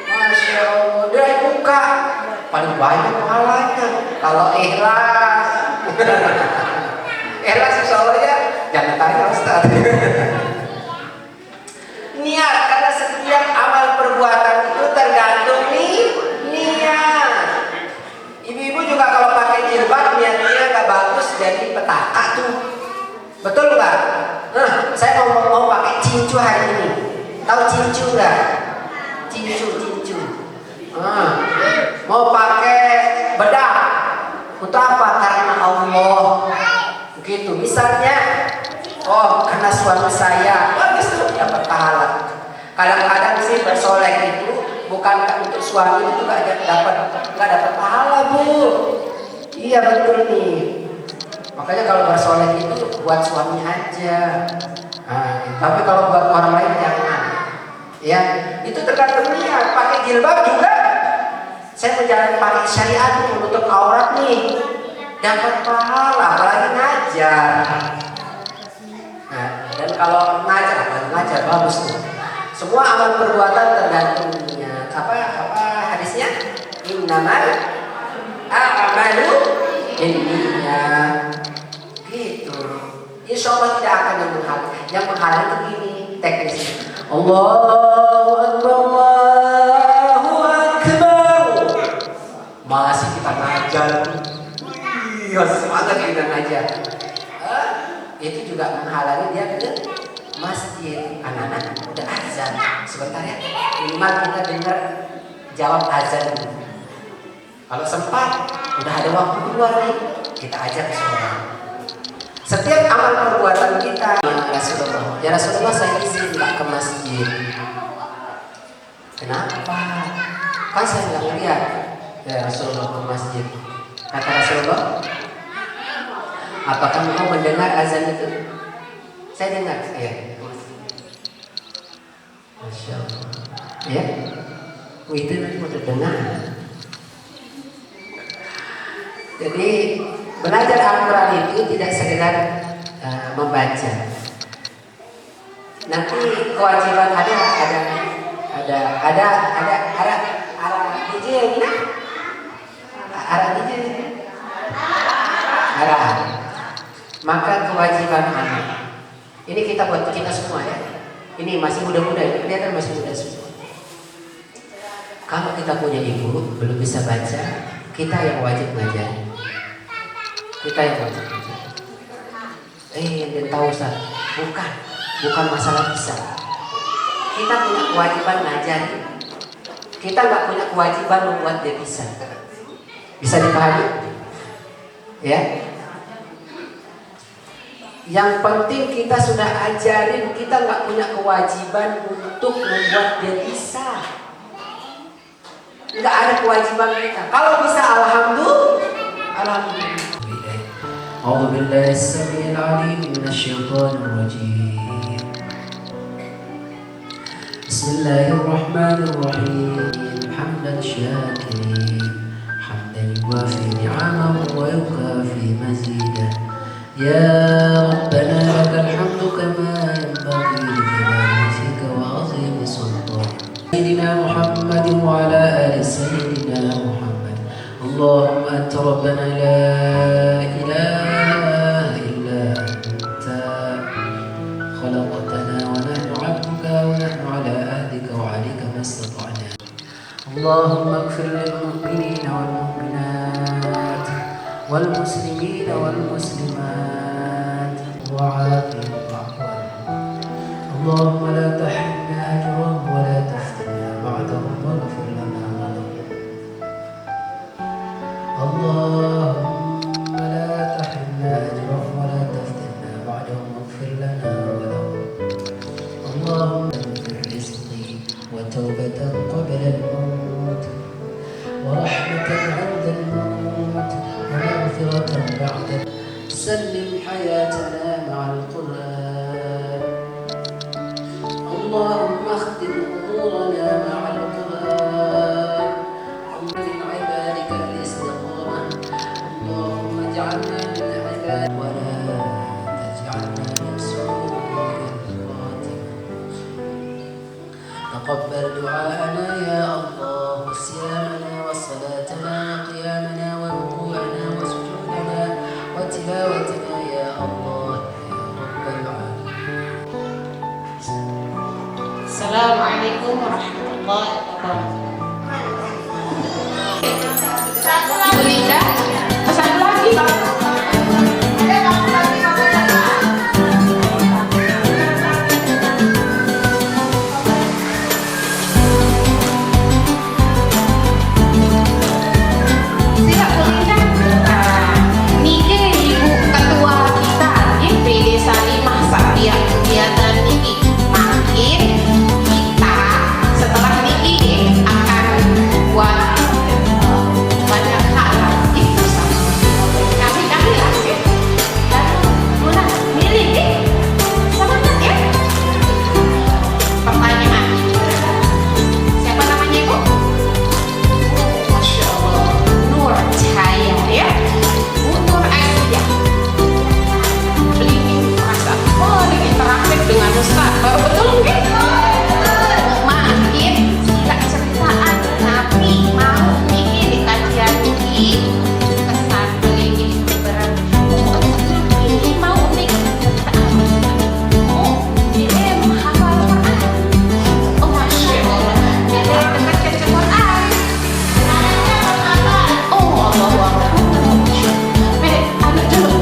[SPEAKER 2] Masya Allah. Dia buka, paling banyak pahalanya kalau ikhlas. Ikhlas insya Allah ya. Jangan tanya Ustaz. Niat, karena setiap amal perbuatan itu tergantung niat. Ibu-ibu juga kalau pakai jilbab niatnya nggak bagus jadi petaka tuh. Betul nggak? Nah, saya mau pakai cincu hari ini. Tahu cincu nggak? Cincu. Mau pakai bedak. Untuk apa? Karena Allah. Begitu. Misalnya, karena suami saya, bagus tuh dapat pahala. Kadang-kadang sih bersolek itu bukan untuk suami itu nggak dapat pahala, Bu. Iya betul nih. Makanya kalau bersolek itu buat suami aja. Tapi kalau buat orang lain jangan. Ya, itu tergantung niat. Pakai jilbab juga. Saya menjalani pakai syariat menutup aurat nih, dapat pahala, apalagi ngajar. Nah, dan kalau ngajar bagus tuh. Semua amal perbuatan tergantung niat. Apa hadisnya? Innamal a'malu binniyat. Gitu. Insya Allah tidak akan yang menghalang itu gini teknisnya. Allahu Akbar, Allahu Akbar. Masih kita ngajar. Iya, semangat kita ngajar. Itu juga menghalangi dia ke masjid. Anak-anak udah azan. Sebentar ya. Minimal kita dengar jawab azan dulu. Kalau sempat, udah ada waktu keluar nih, kita ajak semua. Setiap amal perbuatan kita, ya Rasulullah saya izin nggak ke masjid. Kenapa? Kan saya nggak ngeliat ya Rasulullah ke masjid. Kata Rasulullah, apakah engkau mendengar azan itu? Saya dengar, ya. Masya Allah. Ya, itu nanti mau terdengar. Jadi belajar Al-Quran itu tidak sekedar membaca. Nanti kewajiban ada DJ ini, maka kewajiban anak. Ini kita buat kita semua ya. Ini masih muda-muda, ini kelihatan masih muda semua. Kalau kita punya ibu belum bisa baca, kita yang wajib ngajar. Kita yang wajib ngajar. Dan tahu Ustaz, bukan masalah bisa. Kita punya kewajiban ngajar. Kita nggak punya kewajiban membuat dia bisa. Bisa dipahami? Ya. Yang penting kita sudah ajarin, kita nggak punya kewajiban untuk membuat dia bisa. Nggak ada kewajiban kita. Kalau bisa alhamdulillah. أعوذ بالله السميع العليم من الشيطان الرجيم. بسم الله الرحمن الرحيم. حمدا شاكرين حمدا يوافي نعمه ويكافي مزيدا. يا ربنا لك الحمد كما ينبغي لجلال وجهك وعظيم سلطانك. سيدنا محمد وعلى آل سيدنا محمد. اللهم أنت ربنا لا إله إلا أنت خلقتنا ونحن عبدك ونحن على عهدك وعليك ما استطعنا. اللهم اغفر للمؤمنين والمؤمنات والمسلمين والمسلمات وعافهم واعف عنهم. اللهم لا تحرمنا أجرهم ولا تفتنا بعدهم واغفر لنا ولهم. اللهم لا تحرمنا أجرهم ولا تفتنا بعدهم واغفر لنا ولهم. اللهم في الرزق وتوبة قبل الموت ورحمة عند الموت ومغفرة بعد. سلم حياتنا مع القرآن. اللهم اختم أمورنا مع القرآن. من عبادك الاستقامة. اللهم اجعلنا من عبادك ولا تجعلنا من سوء الخاتمة. تقبل دعاءنا يا الله، صيامنا وصلاتنا وقيامنا وركوعنا وسجودنا
[SPEAKER 1] Ibu Linda, satu lagi. Siap Bu Linda. Ini dia Ibu Ketua kita, PD Salimah setiap kegiatan ini makin kita setelah ini akan buat banyak hal itu sama kami lah ya. Dan mulai milih semangat ya. Pertanyaan, siapa namanya Ibu? Masya Allah, Nur Cahaya ya. Bu Nur Aisyah. Beli merasa paling interaktif dengan Ustaz. Baru betul mungkin? Makin tidak ceritaan Nabi mau bikin di kajian ini kesan beli berat. Ini mau bikin ini menghafal Quran. Oh Masya Allah, ini dekat ke Quran. Oh Allah Akbar. Beda, anak dulu.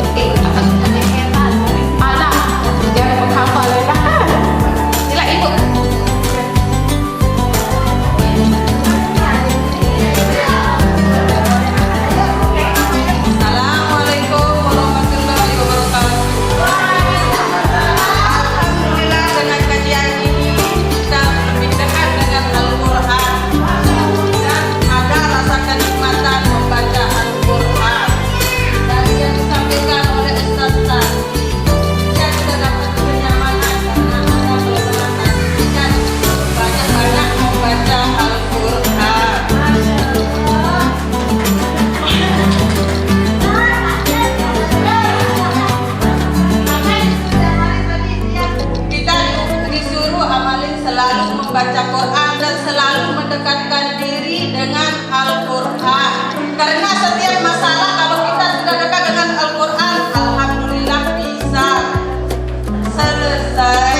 [SPEAKER 1] Anak, jangan menghafal lah. Sila Ibu.
[SPEAKER 3] Assalamualaikum warahmatullahi wabarakatuh. Alhamdulillah dengan kajian ini kita lebih dekat dengan Al-Quran dan ada rasa kenikmatan membaca Al-Quran. Dari yang disampaikan oleh Ustaz tadi, kita juga dapat kenyamanan karena ada perkenanan dan banyak-banyak membaca Al-Quran. Kita disuruh amalin selalu membaca Quran dan selalu mendekatkan diri dengan Al-Quran. Karena setiap masalah kalau kita sudah dekat dengan Al-Quran, alhamdulillah bisa selesai.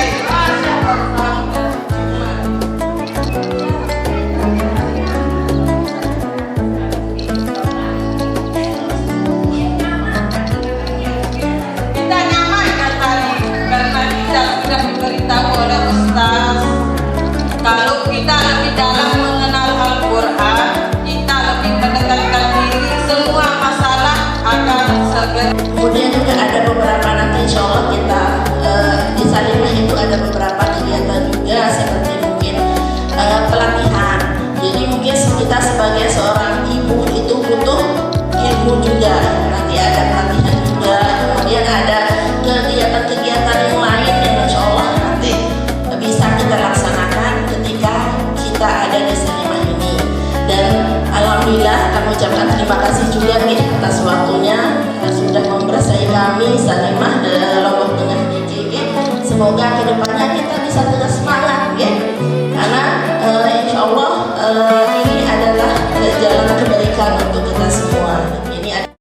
[SPEAKER 3] Kita nyaman kan tadi karena kita sudah diberitahu oleh Ustaz kalau kita lebih dalam mengenal Al-Quran, kita lebih mendekatkan diri, semua masalah akan segera.
[SPEAKER 7] Kemudian juga ada beberapa nanti insya Allah kita di Salimah itu ada beberapa kegiatan juga seperti mungkin pelatihan. Jadi mungkin kita sebagai seorang ibu itu butuh ilmu juga. Nanti ada pelatihan juga. Kemudian ada kegiatan-kegiatan yang lain yang insya Allah nanti bisa kita laksanakan ketika kita ada di Salimah ini. Dan alhamdulillah kami ucapkan terima kasih juga nih atas waktunya sudah membersamai kami Salimah dalam Lombok Tengah DKG. Semoga ke depan